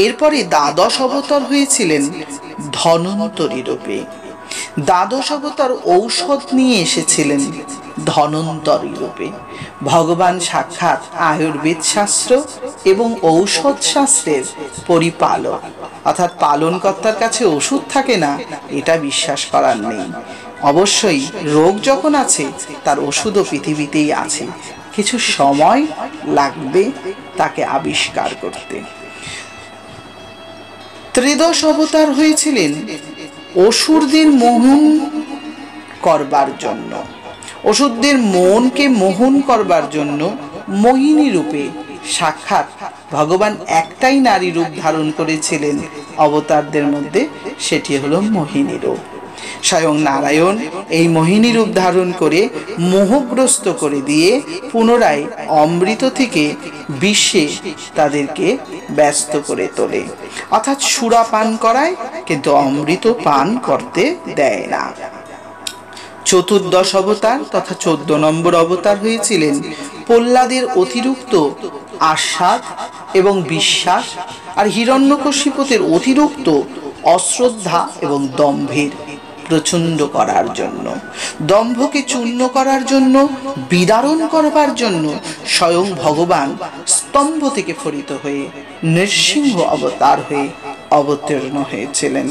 এরপরে দ্বাদশ অবতার হয়েছিলেন ধন্বন্তরী রূপে। দ্বাদশ অবতার ঔষধ নিয়ে এসেছিলেন ধন্বন্তরী রূপে। ভগবান সাক্ষাৎ আয়ুর্বেদ শাস্ত্র এবং ঔষধ শাস্ত্রের পরিপালক, অর্থাৎ পালনকর্তার কাছে ওষুধ থাকে না এটা বিশ্বাস করার নেই। অবশ্যই রোগ যখন আছে তার ওষুধও পৃথিবীতেই আছে, কিছু সময় লাগবে তাকে আবিষ্কার করতে। ত্রয়োদশ অবতার হয়েছিলেন অসুরদের মোহন করবার জন্য, অসুরদের মনকে মোহন করবার জন্য মোহিনী রূপে সাক্ষাৎ ভগবান একটাই নারী রূপ ধারণ করেছিলেন অবতারদের মধ্যে, সেটি হলো মোহিনী রূপ। স্বয়ং নারায়ণ এই মোহিনী রূপ ধারণ করে মোহগ্রস্ত করে দিয়ে পুনরায় অমৃত থেকে বিষে তাদেরকে ব্যস্ত করে তোলে, অর্থাৎ সুরা পান করায় কিন্তু অমৃত পান করতে দেয় না। চতুর্দশ অবতার তথা 14 নম্বর অবতার হয়েছিলেন প্রহ্লাদের অতিরিক্ত আস্বাদ এবং বিশ্বাস আর হিরণ্যকশিপুদের অতিরিক্ত অশ্রদ্ধা এবং দম্ভের প্রচণ্ড করার জন্য, দম্ভকে চূর্ণ করার জন্য, বিদারণ করবার জন্য স্বয়ং ভগবান স্তম্ভ থেকে ফরিত হয়ে নৃসিংহ অবতার হয়ে অবতীর্ণ হয়েছিলেন।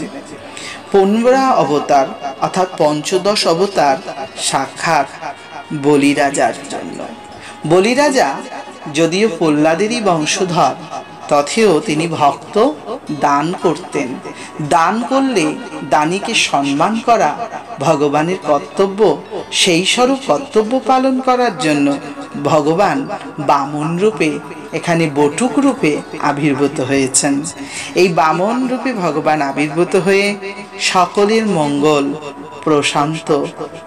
15 অবতার অর্থাৎ পঞ্চদশ অবতার সাক্ষাৎ বলিরাজার জন্য। বলিরাজা যদিও প্রহ্লাদেরই বংশধর, তথেও তিনি ভক্ত দান করতেন। দান করলে দানীকে সম্মান করা ভগবানের কর্তব্য, সেই স্বরূপ কর্তব্য পালন করার জন্য ভগবান বামন রূপে, এখানে বটুক রূপে আবির্ভূত হয়েছেন। এই বামন রূপে ভগবান আবির্ভূত হয়ে সকলের মঙ্গল প্রশান্ত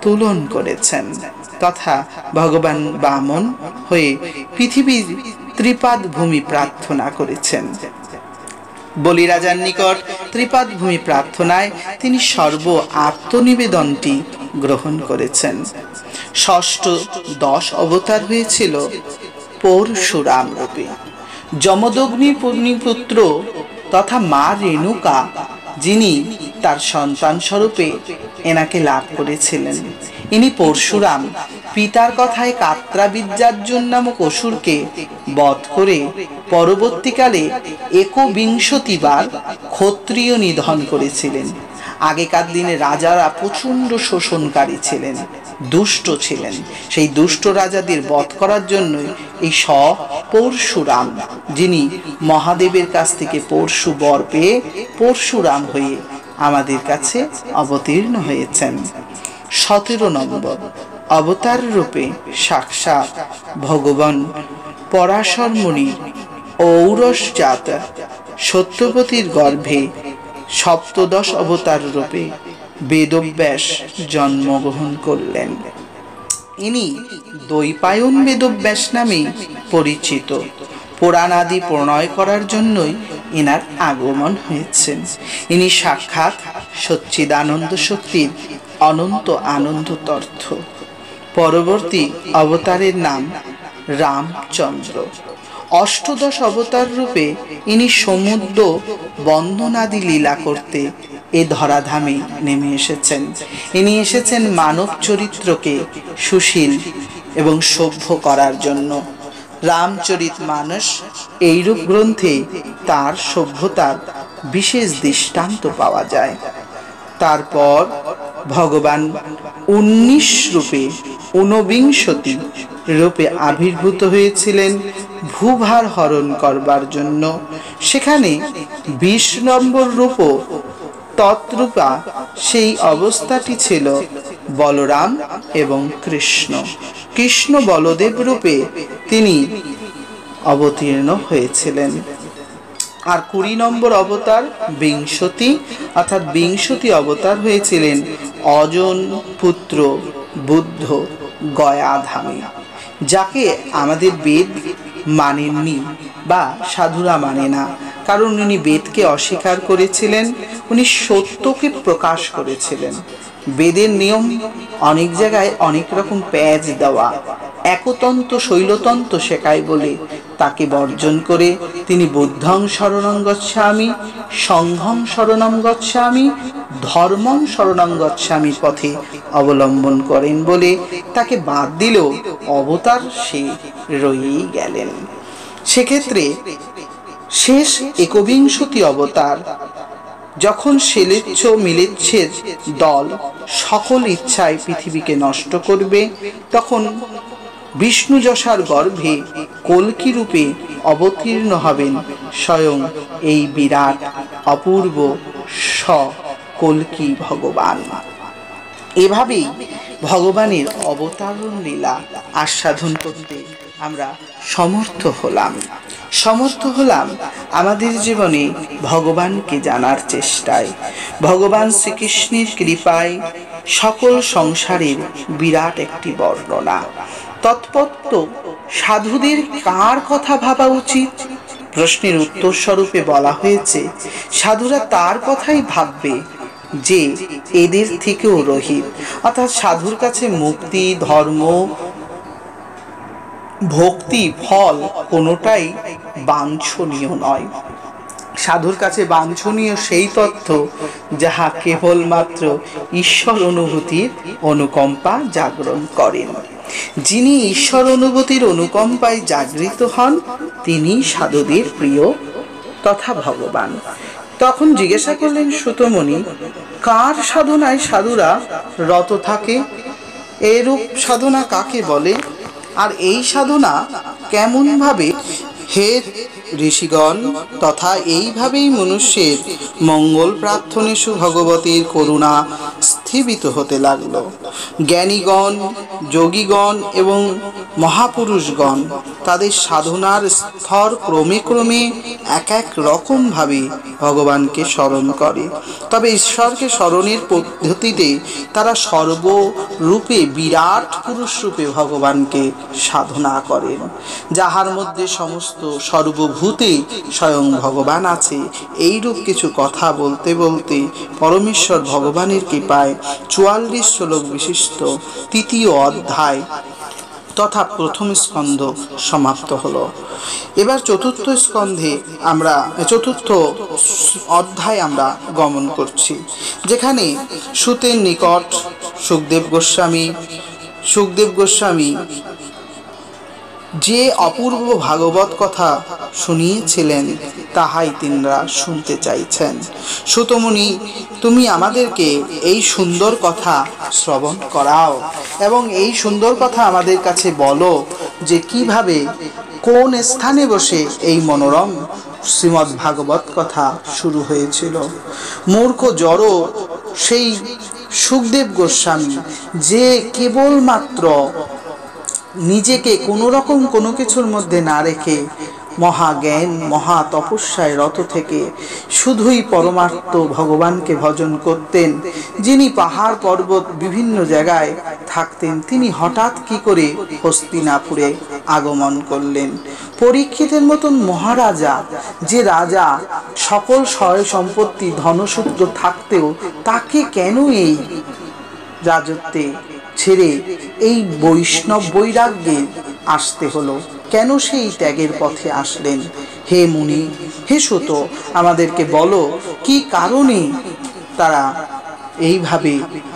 তুলন করেছেন, তথা ভগবান বামন হয়ে পৃথিবীর ত্রিপাদ ভূমি প্রার্থনা করেছেন। বলিরাজার নিকট ত্রিপাদ ভূমি প্রার্থনায় তিনি সর্ব আত্মনিবেদনটি গ্রহণ করেছেন। ষষ্ঠ 10 অবতার হয়েছিল পরশুরাম রূপে। যমদগ্নির পুত্র তথা মা রেণুকা, যিনি তার সন্তান স্বরূপে এনাকে লাভ করেছিলেন, ইনি পরশুরাম পিতার কথায় কাত্রা বিদ্যার্জুন নামক অসুরকে বধ করে পরবর্তীকালে 21 বার ক্ষত্রিয় নিধন করেছিলেন। আগেকার দিনে রাজারা প্রচণ্ড শোষণকারী ছিলেন, দুষ্ট ছিলেন। সেই দুষ্ট রাজাদের বধ করার জন্যই এই পরশুরাম, যিনি মহাদেবের কাছ থেকে পরশু বর পেয়ে পরশুরাম হয়ে আমাদের কাছে অবতীর্ণ হয়েছেন। 17 নম্বর অবতার রূপে সাক্ষাৎ ভগবান পরাশর মুনির ঔরস জাত সত্যবতীর গর্ভে সপ্তদশ অবতার রূপে বেদব্যাস জন্মগ্রহণ করলেন। ইনি দ্বৈপায়ন বেদব্যাস নামে পরিচিত। পুরাণ আদি প্রণয় করার জন্যই এনার আগমন হয়েছেন। ইনি সাক্ষাৎ সচ্চিদানন্দ শক্তির অনন্ত আনন্দ তর্থ। পরবর্তী অবতারের নাম রামচন্দ্র। অষ্টদশ অবতার রূপে ইনি সমুদ্র বন্ধনাদি লীলা করতে এ ধরাধামে নেমে এসেছেন। ইনি এসেছেন মানব চরিত্রকে সুশীল এবং সভ্য করার জন্য। রামচরিতমানস এইরূপ গ্রন্থে তার সভ্যতার বিশেষ দৃষ্টান্ত পাওয়া যায়। তারপর ভগবান 19 রূপে 29 রূপে আবির্ভূত হয়েছিলেন ভূভার হরণ করবার জন্য। সেখানে 20 নম্বর রূপ তৎরূপা সেই অবস্থাটি ছিল বলরাম এবং কৃষ্ণ। কৃষ্ণ বলদেব রূপে তিনি অবতীর্ণ হয়েছিলেন। আর 20 নম্বর অবতার বিংশতি, অর্থাৎ 20 অবতার হয়েছিলেন অজন পুত্র বুদ্ধ গয়াধামী, যাকে আমাদের বেদ মানেননি বা সাধুরা মানে না, কারণ উনি বেদকে অস্বীকার করেছিলেন। উনি সত্যকে প্রকাশ করেছিলেন। বেদের নিয়ম অনেক জায়গায় অনেক রকম প্যাচ দেওয়া, একতন্ত্র শৈলতন্ত্র শেখায় বলে তাকে বর্জন করে তিনি বুদ্ধং শরণং গচ্ছামি, সংঘং শরণং গচ্ছামি, ধর্মং শরণং গচ্ছামি পথে অবলম্বন করেন বলে তাকে বাদ দিলেও অবতার সে রয়েই গেলেন। সেক্ষেত্রে শেষ 21 অবতার যখন সেলেচ্ছ মিলেচ্ছের দল সকল ইচ্ছায় পৃথিবীকে নষ্ট করবে, তখন বিষ্ণু যশার গর্ভে কল্কি রূপে অবতীর্ণ হবেন স্বয়ং এই বিরাট অপূর্ব কল্কি ভগবান। এভাবেই ভগবানের অবতারণ লীলা আস্বাদন করতে আমরা সমর্থ হলাম। সমর্থ হলাম আমাদের জীবনে ভগবানকে জানার চেষ্টায়। ভগবান শ্রীকৃষ্ণের কৃপায় সকল সংসারের বিরাট একটি বর্ণনা। তৎপত্য সাধুদের কার কথা ভাবা উচিত? প্রশ্নের উত্তর স্বরূপে বলা হয়েছে, সাধুরা তার কথাই ভাববে যে এদের থেকেও রহিত। অর্থাৎ সাধুর কাছে মুক্তি, ধর্ম, ভক্তি, ফল কোনোটাই বাঞ্ছনীয় নয়। সাধুর কাছে বাঞ্ছনীয় সেই তথ্য যাহা কেবলমাত্র ঈশ্বর অনুভূতির অনুকম্পা জাগরণ করেন। যিনি ঈশ্বর অনুভূতির অনুকম্পায় জাগৃত হন, তিনি সাধুদের প্রিয় তথা ভগবান। তখন জিজ্ঞাসা করলেন সুতমণি, কার সাধনায় সাধুরা রত থাকে? এরূপ সাধনা কাকে বলে? আর এই সাধনা কেমন ভাবে? হে ঋষিগণ, তথা এইভাবেই মনুষ্যের মঙ্গল প্রার্থনেষু ভগবতীর করুণা স্থীবিত হতে লাগল। জ্ঞানীগণ, যোগীগণ এবং মহাপুরুষগণ তাদের সাধনার স্তর ক্রমে ক্রমে এক এক রকমভাবে ভগবানকে স্মরণ করে। তবে ঈশ্বরকে স্মরণের পদ্ধতিতে তারা সর্বরূপে বিরাট পুরুষ রূপে ভগবানকে সাধনা করেন, যাহার মধ্যে সমস্ত সর্বভূতে স্বয়ং ভগবান আছে। এইরূপ কিছু কথা বলতে বলতে পরমেশ্বর ভগবানের কৃপায় 44 শ্লোক বিশিষ্ট তৃতীয় অধ্যায় তথা প্রথম স্কন্ধ সমাপ্ত হলো। এবার চতুর্থ অধ্যায় আমরা গমন করছি, যেখানে সুতের নিকট সুখদেব গোস্বামী যে অপূর্ব ভাগবত কথা শুনিয়েছিলেন তাহাই তিনরা শুনতে চাইছেন। সুতমুনি, তুমি আমাদেরকে এই সুন্দর কথা শ্রবণ করাও এবং এই সুন্দর কথা আমাদের কাছে বলো যে কিভাবে, কোন স্থানে বসে এই মনোরম শ্রীমদ্ ভাগবত কথা শুরু হয়েছিল। মূর্খ জড় সেই সুখদেব গোস্বামী, যে কেবলমাত্র নিজেকে কোনো রকম কোনো কিছুর মধ্যে না রেখে মহাজ্ঞান, মহা তপস্যায় রত থেকে শুধুই পরমার্থ ভগবানকে ভজন করতেন, যিনি পাহাড় পর্বত বিভিন্ন জায়গায় থাকতেন, তিনি হঠাৎ কি করে হস্তিনাপুরে আগমন করলেন। পরীক্ষিতের মতন মহারাজা, যে রাজা সকল সয় সম্পত্তি ধনসূত্র থাকতেও তাকে কেন এই রাজত্বে ছেড়ে এই বৈষ্ণব বৈরাগ্যে আসতে হলো? কেন সেই ত্যাগের পথে আসলেন? হে মুনি, হে সুত, আমাদেরকে বলো কি কারণে তারা এইভাবে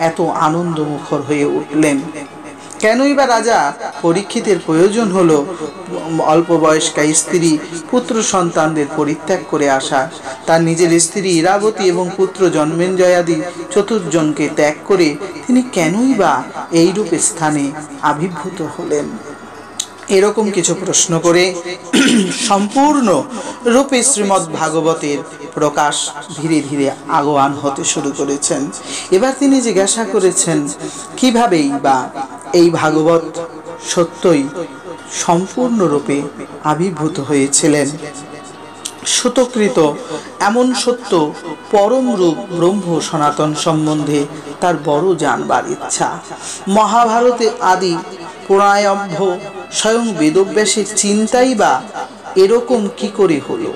এত আনন্দমুখর হয়ে উঠলেন? কেনই বা রাজা পরীক্ষিতের প্রয়োজন হলো অল্প বয়স্কা স্ত্রী পুত্র সন্তানদের পরিত্যাগ করে আসা? তার নিজের স্ত্রী ইরাবতী এবং পুত্র জন্মেঞ্জয়াদি চতুর্জনকে ত্যাগ করে তিনি কেনই বা এইরূপ স্থানে আবির্ভূত হলেন? এরকম কিছু প্রশ্ন করে সম্পূর্ণ রূপে শ্রীমদ্ ভাগবতের প্রকাশ ধীরে ধীরে আগোয়ান হতে শুরু করেছেন। এবার তিনি জিজ্ঞাসা করেছেন, কিভাবেই বা এই ভাগবত সত্যই সম্পূর্ণরূপে আবির্ভূত হয়েছিলেন। সুতকৃত এমন সত্য পরম রূপ ব্রহ্ম সনাতন সম্বন্ধে তার বড় জানবার ইচ্ছা। মহাভারতে আদি পুরাণাভ্য স্বয়ং বেদব্যাসের চিন্তাই বা এরকম কি করে হলো?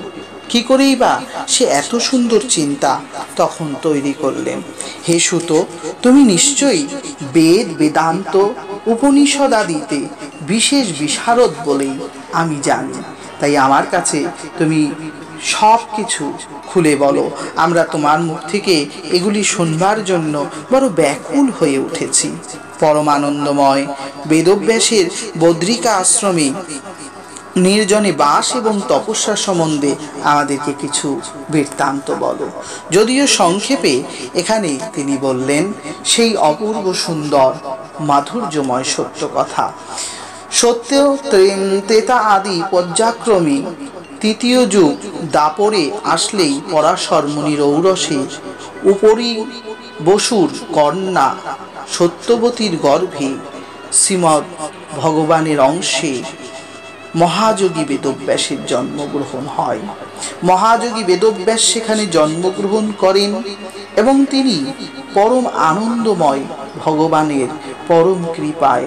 কি করেই বা সে এত সুন্দর চিন্তা তখন তৈরি করলেন? হে সুত, তুমি নিশ্চয়ই বেদ, বেদান্ত, উপনিষদ আদিতে বিশেষ বিশারদ বলেই আমি জানি। তাই আমার কাছে তুমি সব কিছু খুলে বলো। আমরা তোমার মুখ থেকে এগুলি শুনবার জন্য বড় ব্যাকুল হয়ে উঠেছি। পরমানন্দময় বেদব্যাসের বদ্রিকা আশ্রমে নির্জনে বাস এবং তপস্যা সম্বন্ধে আমাদেরকে কিছু বৃত্তান্ত বলো। যদিও সংক্ষেপে এখানে তিনি বললেন সেই অপূর্ব সুন্দর মাধুর্যময় সত্য কথা। সত্য ত্রেতা আদি পর্যাক্রমে তৃতীয় যুগ দাপরে আসলেই পরাশর মুনির ঔরসে উপরি বসুর কন্যা সত্যবতীর গর্ভে শ্রীমদ্ ভগবানের অংশে মহাযোগী বেদব্যাসের জন্মগ্রহণ হয়। মহাযোগী বেদব্যাস সেখানে জন্মগ্রহণ করেন এবং তিনি পরম আনন্দময় ভগবানের পরম কৃপায়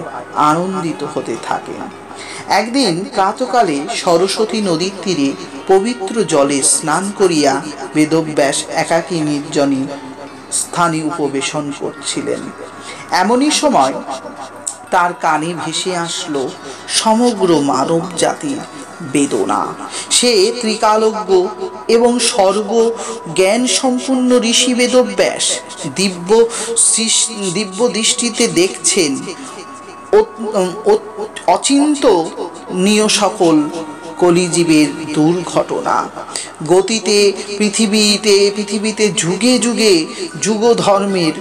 আনন্দিত হতে থাকেন। একদিন প্রাতকালে সরস্বতী নদীর তীরে পবিত্র জলে স্নান করিয়া বেদব্যাস একাকী নির্জনী স্থানে উপবেশন করছিলেন। এমনই সময় তার কানে ভেসে আসলো সমগ্র মানব জাতির বেদনা। সে ত্রিকালজ্ঞ এবং সর্ব জ্ঞান সম্পূর্ণ ঋষি বেদব্যাস দিব্য দৃষ্টিতে দেখছেন অচিন্তনীয় সকল কলিজীবের দুর্ঘটনা। গতিতে পৃথিবীতে যুগে যুগে যুগ ধর্মের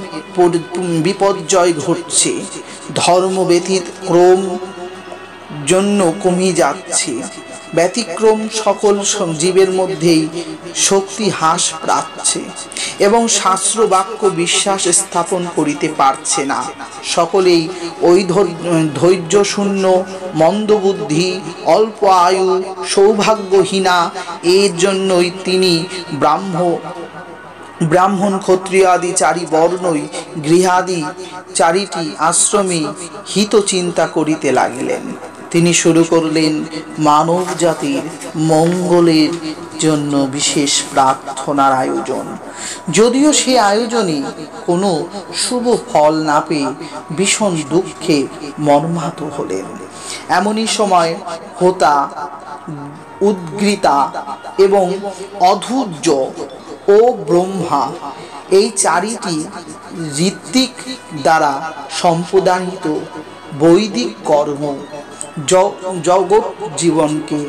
বিপর্যয় ঘটছে। ধর্ম ব্যতিক্রম জন্য কমে যাচ্ছে। ব্যতিক্রম সকল জীবের মধ্যেই শক্তি হ্রাস পাচ্ছে এবং শাস্ত্র বাক্য বিশ্বাস স্থাপন করিতে পারছে না। সকলেই ওই ধৈর্য শূন্য, মন্দবুদ্ধি, অল্প আয়ু, সৌভাগ্যহীনা। এর জন্যই তিনি ব্রাহ্মণ ক্ষত্রিয় আদি চারি বর্ণই গৃহাদি চারিটি আশ্রমে হিত চিন্তা করিতে লাগিলেন। তিনি শুরু করলেন মানব জাতির মঙ্গলের জন্য বিশেষ প্রার্থনার আয়োজন। যদিও সে আয়োজনে কোনো শুভ ফল না পেয়ে ভীষণ দুঃখে মর্মাহত হলেন। এমনই সময় হোতা, উদ্গ্রীতা এবং অধৈর্য ও ব্রহ্মা এই চারিটি ঋত্বিক দ্বারা সম্পাদিত বৈদিক কর্ম জগৎ জীবনকে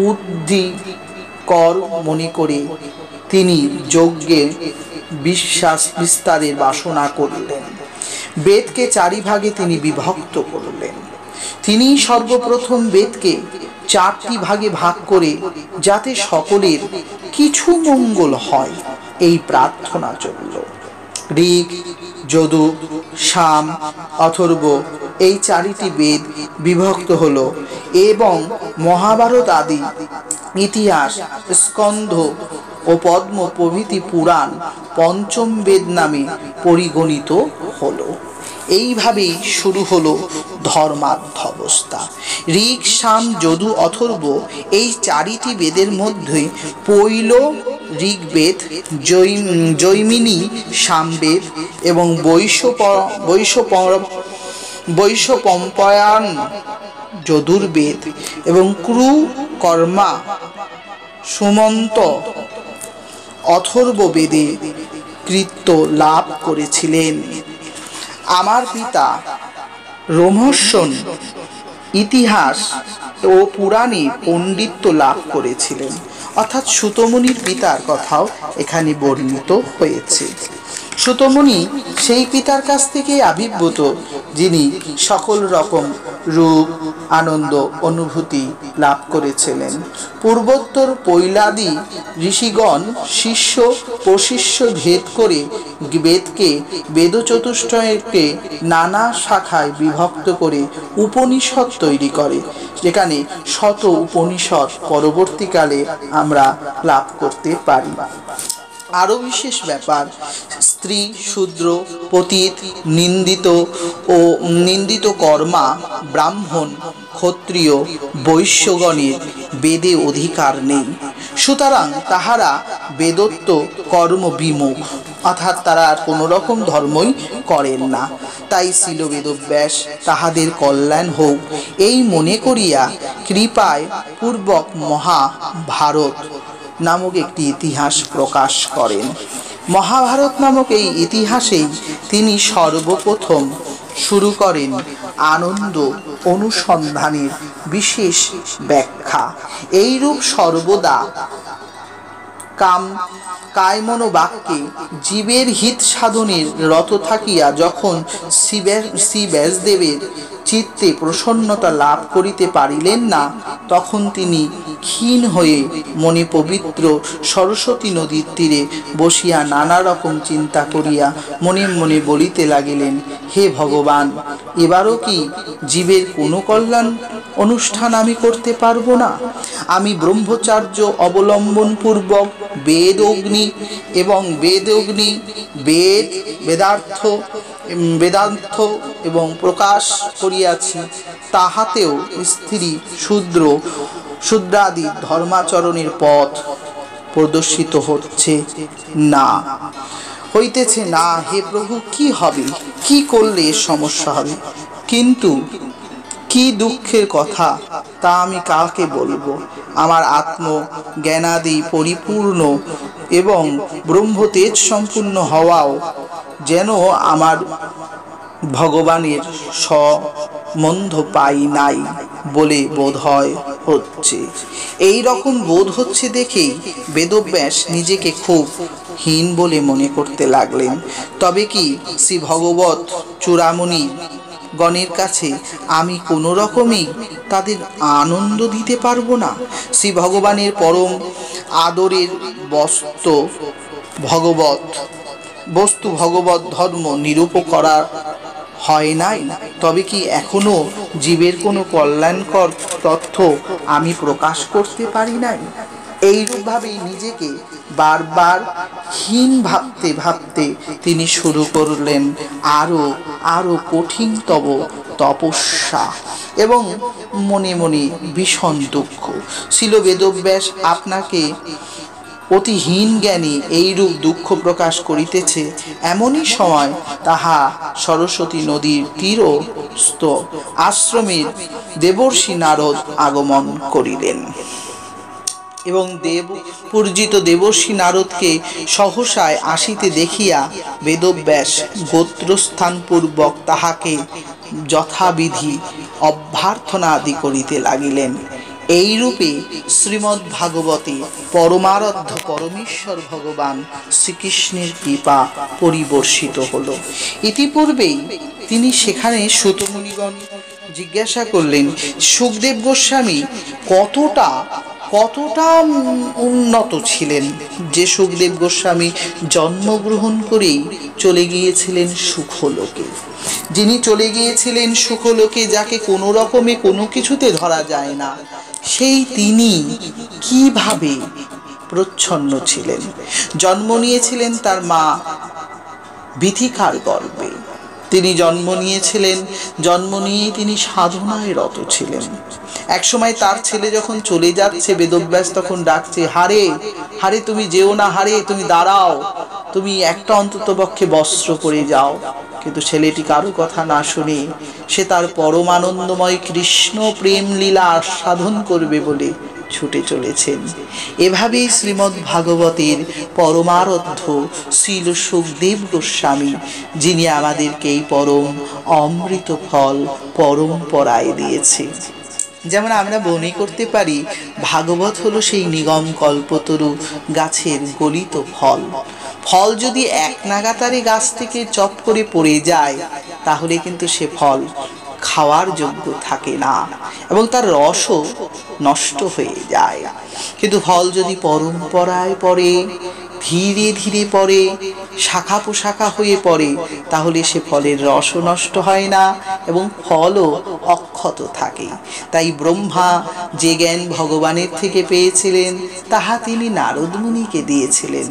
উদ্দীকর মনে করে তিনি যজ্ঞে বিশ্বাস বিস্তারের বাসনা করলেন। বেদকে চারি ভাগে তিনি বিভক্ত করলেন। তিনি সর্বপ্রথম বেদকে চারটি ভাগে ভাগ করে যাতে সকলের কিছু মঙ্গল হয় এই প্রার্থনা চলল। ঋক, যজু, সাম, অথর্ব এই চারিটি বেদ বিভক্ত হলো এবং মহাভারত আদি ইতিহাস, স্কন্ধ ও পদ্ম প্রভৃতি পুরাণ পঞ্চম বেদ নামে পরিগণিত হলো। এইভাবেই শুরু হলো ধর্মাধ্যবস্থা। ঋক, সাম, যজু, অথর্ব এই চারিটি বেদের মধ্যে পৈল ঋগ্বেদ, জৈমিনী সামবেদ এবং বৈশম্পায়ন যজুর্বেদ এবং ক্রু, কর্মা, সুমন্ত অথর্ব বেদে কৃত্য লাভ করেছিলেন। আমার পিতা রোমহর্ষণ ইতিহাস ও পুরাণে পণ্ডিত্য লাভ করেছিলেন, অর্থাৎ সুতমুনির পিতার কথাও এখানে বর্ণিত হয়েছে। সুতমুনি সেই পিতার কাছ থেকে আবির্ভূত যিনি সকল রকম রূপ, আনন্দ, অনুভূতি লাভ করেছিলেন। পূর্বোত্তর পৈলাদি ঋষিগণ শিষ্য প্রশিষ্য ভেদ করে বেদকে বেদচতুষ্টয়কে নানা শাখায় বিভক্ত করে উপনিষদ তৈরি করে, যেখানে শত উপনিষদ পরবর্তীকালে আমরা লাভ করতে পারি। আরও বিশেষ ব্যাপার, স্ত্রী, শূদ্র, পতিত, নিন্দিত কর্মা, ব্রাহ্মণ, ক্ষত্রিয়, বৈশ্যগণের বেদে অধিকার নেই। সুতরাং তাহারা বেদোক্ত কর্ম বিমুখ, অর্থাৎ তারা আর কোনো রকম ধর্মই করেন না। তাই ছিল বেদব্যাস তাহাদের কল্যাণ হোক এই মনে করিয়া কৃপায় পূর্বক মহাভারত নামক একটি ইতিহাস প্রকাশ করেন। মহাভারত নামক এই ইতিহাসেই তিনি সর্বপ্রথম শুরু করেন আনন্দ অনুসন্ধানের বিশেষ ব্যাখ্যা। এইরূপ সর্বদা কায়মনো বাক্যে জীবের হিত সাধনের রত থাকিয়া যখন শ্রী ব্যাসদেবের চিত্তে প্রসন্নতা লাভ করিতে পারিলেন না, তখন তিনি ক্ষীণ হয়ে মনে পবিত্র সরস্বতী নদীর তীরে বসিয়া নানা রকম চিন্তা করিয়া মনে মনে বলিতে লাগিলেন, হে ভগবান, এবারও কি জীবের কোনো কল্যাণ অনুষ্ঠান আমি করতে পারবো না? আমি ব্রহ্মচার্য অবলম্বন পূর্বক বেদার্থ এবং প্রকাশ করিয়াছি, তাহাতেও স্ত্রী শূদ্রাদি ধর্মাচরণের পথ প্রদর্শিত হইতেছে না। হে প্রভু, কি হবে? কি করলে সমস্যা হবে? কিন্তু কি দুঃখের কথা, তা আমি কাকে বলবো? আমার আত্মজ্ঞানাদি পরিপূর্ণ এবং ব্রহ্মতেজ সম্পূর্ণ হওয়াও যেন আমার ভগবানের সম্বন্ধ পাই নাই বলে বোধ হচ্ছে। এই রকম বোধ হচ্ছে দেখেই বেদব্যাস নিজেকে খুব হীন বলে মনে করতে লাগলেন। তবে কি শ্রী ভগবত চূড়ামণি গণের কাছে আমি কোনো রকমই তাদের আনন্দ দিতে পারবো না? শ্রী ভগবানের পরম আদরের বস্তু ভগবত ধর্ম নিরূপ করা হয় নাই? তবে কি এখনো জীবের কোনো কল্যাণকর তথ্য আমি প্রকাশ করতে পারি নাই? এইরূপভাবেই নিজেকে বারবার হীন ভাবতে ভাবতে তিনি শুরু করলেন আরো কঠিনতম তপস্যা এবং মনে মনে ভীষণ দুঃখ। ছিল বেদব্যাস আপনাকে অতিহীন জ্ঞানী এইরূপ দুঃখ প্রকাশ করিতেছে, এমনই সময় তাহা সরস্বতী নদীর তীরস্থ আশ্রমের দেবর্ষি নারদ আগমন করিলেন এবং পূজিত দেবর্ষি নারদকে সহসায় আসিতে দেখিয়া বেদব্যাস গোত্রস্থানপূর্বক তাহাকে যথাবিধি অভ্যর্থনা আদি করিতে লাগিলেন। এইরূপে শ্রীমদ্ ভাগবতে পরমারাধ্য পরমেশ্বর ভগবান শ্রীকৃষ্ণের কৃপা পরিবর্ষিত হল। ইতিপূর্বেই তিনি সেখানে সুতমুনিগণ জিজ্ঞাসা করলেন, সুখদেব গোস্বামী কতটা উন্নত ছিলেন যে সুখদেব গোস্বামী জন্মগ্রহণ করেই চলে গিয়েছিলেন সুখলোকে। যিনি চলে গিয়েছিলেন সুখলোকে, যাকে কোনো রকমে কোনো কিছুতে ধরা যায় না, সেই তিনি কিভাবে প্রচ্ছন্ন ছিলেন? জন্ম নিয়েছিলেন তার মা বিথিকার গর্ভে। তিনি জন্ম নিয়েই তিনি সাধনায় রত ছিলেন। একসময় তার ছেলে যখন চলে যাচ্ছে, বেদব্যাস তখন ডাকছে, হারে তুমি যেও না, হারে তুমি দাঁড়াও, তুমি একটা অন্তত পক্ষে বস্ত্র পরে যাও। কিন্তু ছেলেটি কারো কথা না শুনে সে তার পরমানন্দময় কৃষ্ণ প্রেম লীলা আস্বাদন করবে বলে ছুটে চলেছেন। এভাবেই শ্রীমদ্ ভাগবতের পরমারাধ্য শ্রীল সুখদেব গোস্বামী, যিনি আমাদেরকে এই পরম অমৃত ফল পরম্পরায় দিয়েছে। যেমন আমরা মনে করতে পারি ভাগবত হলো সেই নিগম কল্পতরু গাছের গলিত ফল যদি এক নাগাতারে গাছ থেকে চপ করে পড়ে যায়, তাহলে কিন্তু সে ফল খাওয়ার যোগ্য থাকে না এবং তার রসও নষ্ট হয়ে যায়। কিন্তু ফল যদি পরম্পরায় পড়ে, ধীরে ধীরে পড়ে, শাখা পোশাখা হয়ে পড়ে, তাহলে সে ফলের রসও নষ্ট হয় না এবং ফলও অক্ষত থাকে। তাই ব্রহ্মা যে জ্ঞান ভগবানের থেকে পেয়েছিলেন, তাহা তিনি নারদ মুনিকে দিয়েছিলেন।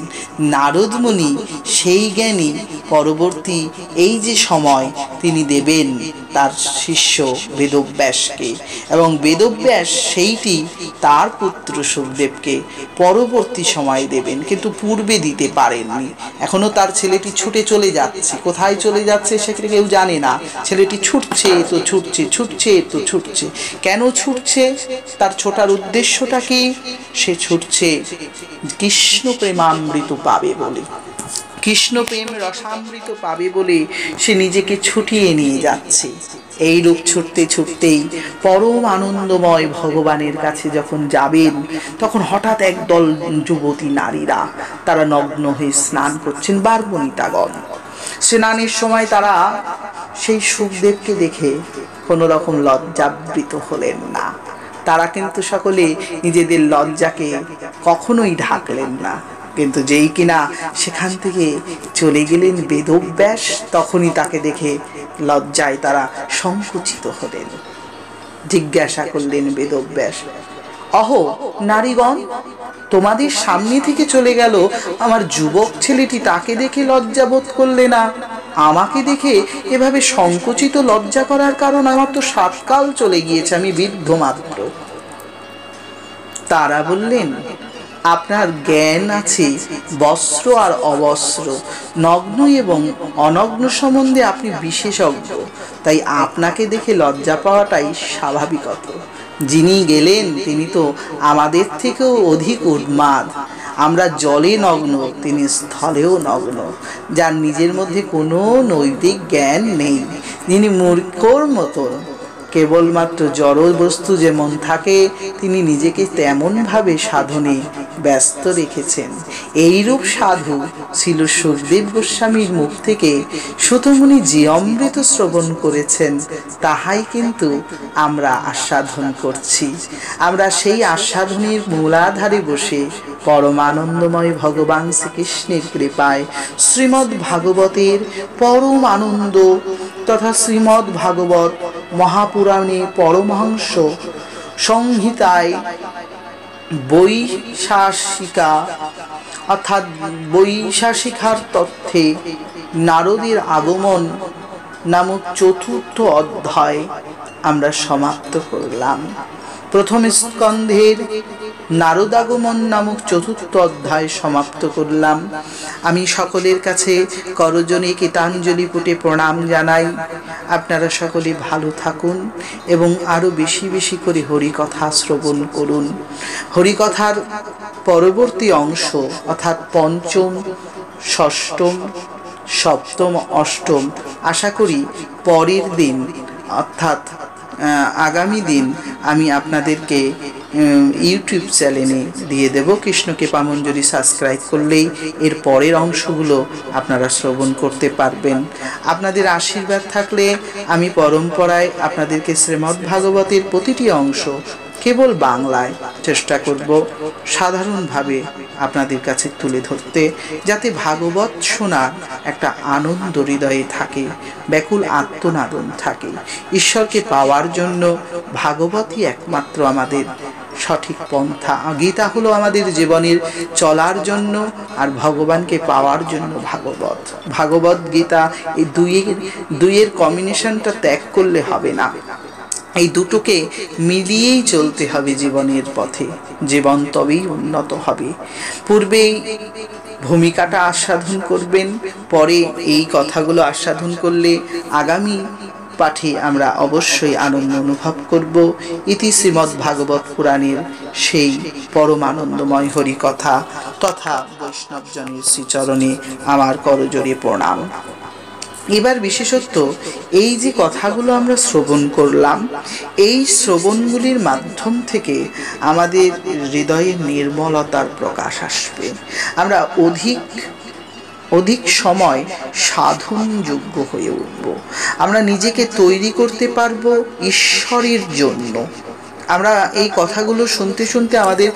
নারদ মুনি সেই জ্ঞানী পরবর্তী এই যে সময় তিনি দেবেন তার শিষ্য বেদব্যাসকে, এবং বেদব্যাস সেইটি তার পুত্র সুখদেবকে পরবর্তী সময় দেবেন, কিন্তু পূর্বে দিতে পারেননি। এখনো তার ছেলেটি ছুটে চলে যাচ্ছে। কোথায় চলে যাচ্ছে সেটা কেউ জানে না। ছেলেটি ছুটছে তো ছুটছে। কেন ছুটছে? তার ছোটার উদ্দেশ্যটা কি? সে ছুটছে কৃষ্ণ প্রেমামৃত পাবে বলে, কৃষ্ণ প্রেম রসামৃত পাবে বলে সে নিজেকে ছুটিয়ে নিয়ে যাচ্ছে। এই রূপ ছুটতে ছুটতেই পরম আনন্দময় ভগবানের কাছে যখন যাবেন, তখন হঠাৎ একদল যুবতী নারীরা, তারা নগ্ন হয়ে স্নান করছেন, বারবনিতাগণ। স্নানের সময় তারা সেই সুখদেবকে দেখে কোনো রকম লজ্জাবৃত হলেন না। তারা কিন্তু সকলে নিজেদের লজ্জাকে কখনোই ঢাকলেন না। কিন্তু যেই কিনা সেখান থেকে চলে গেলেন বেদব্যাস, তখনই তাকে দেখে লজ্জায় তারা সংকুচিত হলেন। জিজ্ঞাসা করলেন বেদব্যাস, অহো নারীগণ, তোমাদের সামনে থেকে চলে গেল আমার যুবক ছেলেটি, তাকে দেখে লজ্জা বোধ করলে না? আমাকে দেখে এভাবে সংকুচিত লজ্জা করার কারণ, আমার তো 7 কাল চলে গিয়েছে, আমি বৃদ্ধ মাত্র। তারা বললেন, আপনার জ্ঞান আছে বস্ত্র আর অবস্ত্র, নগ্ন এবং অনগ্ন সম্বন্ধে আপনি বিশেষজ্ঞ, তাই আপনাকে দেখে লজ্জা পাওয়াটাই স্বাভাবিকত। যিনি গেলেন তিনি তো আমাদের থেকেও অধিক উন্মাদ। আমরা জলে নগ্ন, তিনি স্থলেও নগ্ন। যার নিজের মধ্যে কোনো নৈতিক জ্ঞান নেই, যিনি মূর্খর মতন কেবলমাত্র জড় বস্তু যেমন থাকে, তিনি নিজেকে তেমনভাবে সাধনে ব্যস্ত রেখেছেন। এইরূপ সাধু ছিল সুখদেব গোস্বামীর মুখ থেকে সুতমুনি যে অমৃত শ্রবণ করেছেন, তাহাই কিন্তু আমরা আস্বাদন করছি। আমরা সেই আস্বাদনের মূলাধারে বসে পরমানন্দময় ভগবান শ্রীকৃষ্ণের কৃপায় শ্রীমদ্ ভাগবতের পরম আনন্দ তথা শ্রীমদ্ ভাগবত মহাপুরাণে পরমহংস সংহিতায় বৈশাসিকা অর্থাৎ বৈশাসিকার তথ্যে নারদের আগমন নামক 4র্থ অধ্যায় আমরা সমাপ্ত করলাম। প্রথম স্কন্ধের নারদাগমন নামক 4র্থ অধ্যায় সমাপ্ত করলাম। আমি সকলের কাছে করজনে কৃতাঞ্জলি পুটে প্রণাম জানাই। আপনারা সকলে ভালো থাকুন এবং আরো বেশি বেশি করে হরিকথা শ্রবণ করুন। হরিকথার পরবর্তী অংশ অর্থাৎ পঞ্চম, ষষ্ঠম, সপ্তম, অষ্টম আশা করি পরের দিন অর্থাৎ আগামী দিন আমি আপনাদেরকে ইউটিউব চ্যানেলে দিয়ে দেব। কৃষ্ণকৃপা মঞ্জুরি সাবস্ক্রাইব করলেই এর পরের অংশগুলো আপনারা শ্রবণ করতে পারবেন। আপনাদের আশীর্বাদ থাকলে আমি পরম্পরায় আপনাদেরকে শ্রীমদ্ ভাগবতের প্রতিটি অংশ কেবল বাংলায় চেষ্টা করব সাধারণভাবে আপনাদের কাছে তুলে ধরতে, যাতে ভাগবত শোনার একটা আনন্দ হৃদয়ে থাকে, ব্যাকুল আত্মনাদন থাকে। ঈশ্বরকে পাওয়ার জন্য ভাগবতই একমাত্র আমাদের সঠিক পন্থা। গীতা হলো আমাদের জীবনের চলার জন্য, আর ভগবানকে পাওয়ার জন্য ভাগবত। ভাগবত গীতা এই দুইয়ের কম্বিনেশনটা ত্যাগ করলে হবে না। এই দুটোকে মিলিয়েই চলতে হবে জীবনের পথে, জীবন তবেই উন্নত হবে। পূর্বেই ভূমিকাটা আস্বাদন করবেন, পরে এই কথাগুলো আস্বাদন করলে আগামী পাঠে আমরা অবশ্যই আনন্দ অনুভব করব। ইতি শ্রীমদ্ ভাগবত পুরাণের সেই পরম আনন্দময় হরিকথা তথা বৈষ্ণবজনের শ্রীচরণে আমার করজোড়ে প্রণাম। এবার বিশেষত এই যে কথাগুলো আমরা শ্রবণ করলাম, এই শ্রবণগুলির মাধ্যম থেকে আমাদের হৃদয়ে নির্মলতার প্রকাশ আসবে। আমরা অধিক সময় সাধনযোগ্য হয়ে উঠব। আমরা নিজেকে তৈরি করতে পারবো ঈশ্বরের জন্য। আমরা এই কথাগুলো শুনতে শুনতে আমাদের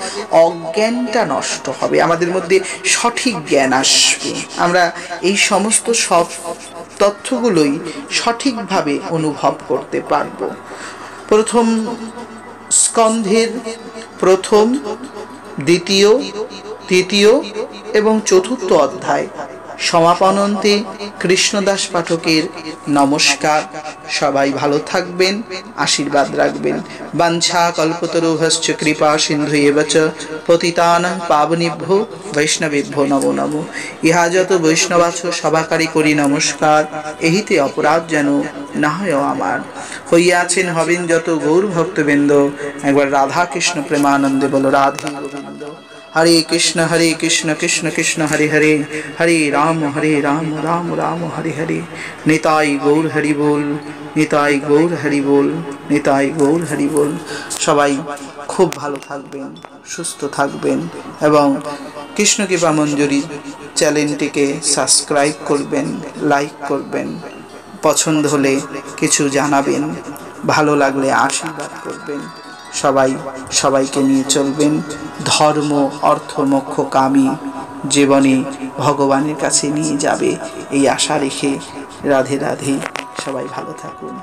অজ্ঞানটা নষ্ট হবে, আমাদের মধ্যে সঠিক জ্ঞান আসবে। আমরা এই সমস্ত সব তথ্যগুলোই সঠিকভাবে অনুভব করতে পারব। প্রথম স্কন্ধের প্রথম, দ্বিতীয়, তৃতীয় এবং চতুর্থ অধ্যায় সমাপনান্তে কৃষ্ণদাস পাঠকের নমস্কার। সবাই ভালো থাকবেন, আশীর্বাদ রাখবেন। বাঞ্ছা কল্পতরুভশ্চ কৃপা সিন্ধু এব চ পতিতানাং পাবনেভ্যো বৈষ্ণবেভ্যো নমো নমো। ইহা যত বৈষ্ণবাছো সবাকারী করি নমস্কার, এহিতে অপরাধ যেন না হয় আমার। হইয়াছেন হবেন যত গৌর ভক্তবৃন্দ, একবার রাধা কৃষ্ণ প্রেমানন্দে বলো রাধে গোবিন্দ। হরে কৃষ্ণ কৃষ্ণ কৃষ্ণ হরে হরে, হরে রাম রাম রাম হরে হরে। নিতাই গৌর হরি বল, নিতাই গৌর হরি বল, নিতাই গৌর হরি বল। সবাই খুব ভালো থাকবেন, সুস্থ থাকবেন এবং কৃষ্ণকৃপা মঞ্জুরি চ্যানেলটিকে সাবস্ক্রাইব করবেন, লাইক করবেন, পছন্দ হলে কিছু জানাবেন, ভালো লাগলে আশীর্বাদ করবেন। সবাই সবাইকে নিয়ে চলবেন। ধর্ম অর্থ মোক্ষ কামী জীবনে ভগবানের কাছে নিয়ে যাবে, এই আশা রেখে রাধে রাধে। সবাই ভালো থাকুন।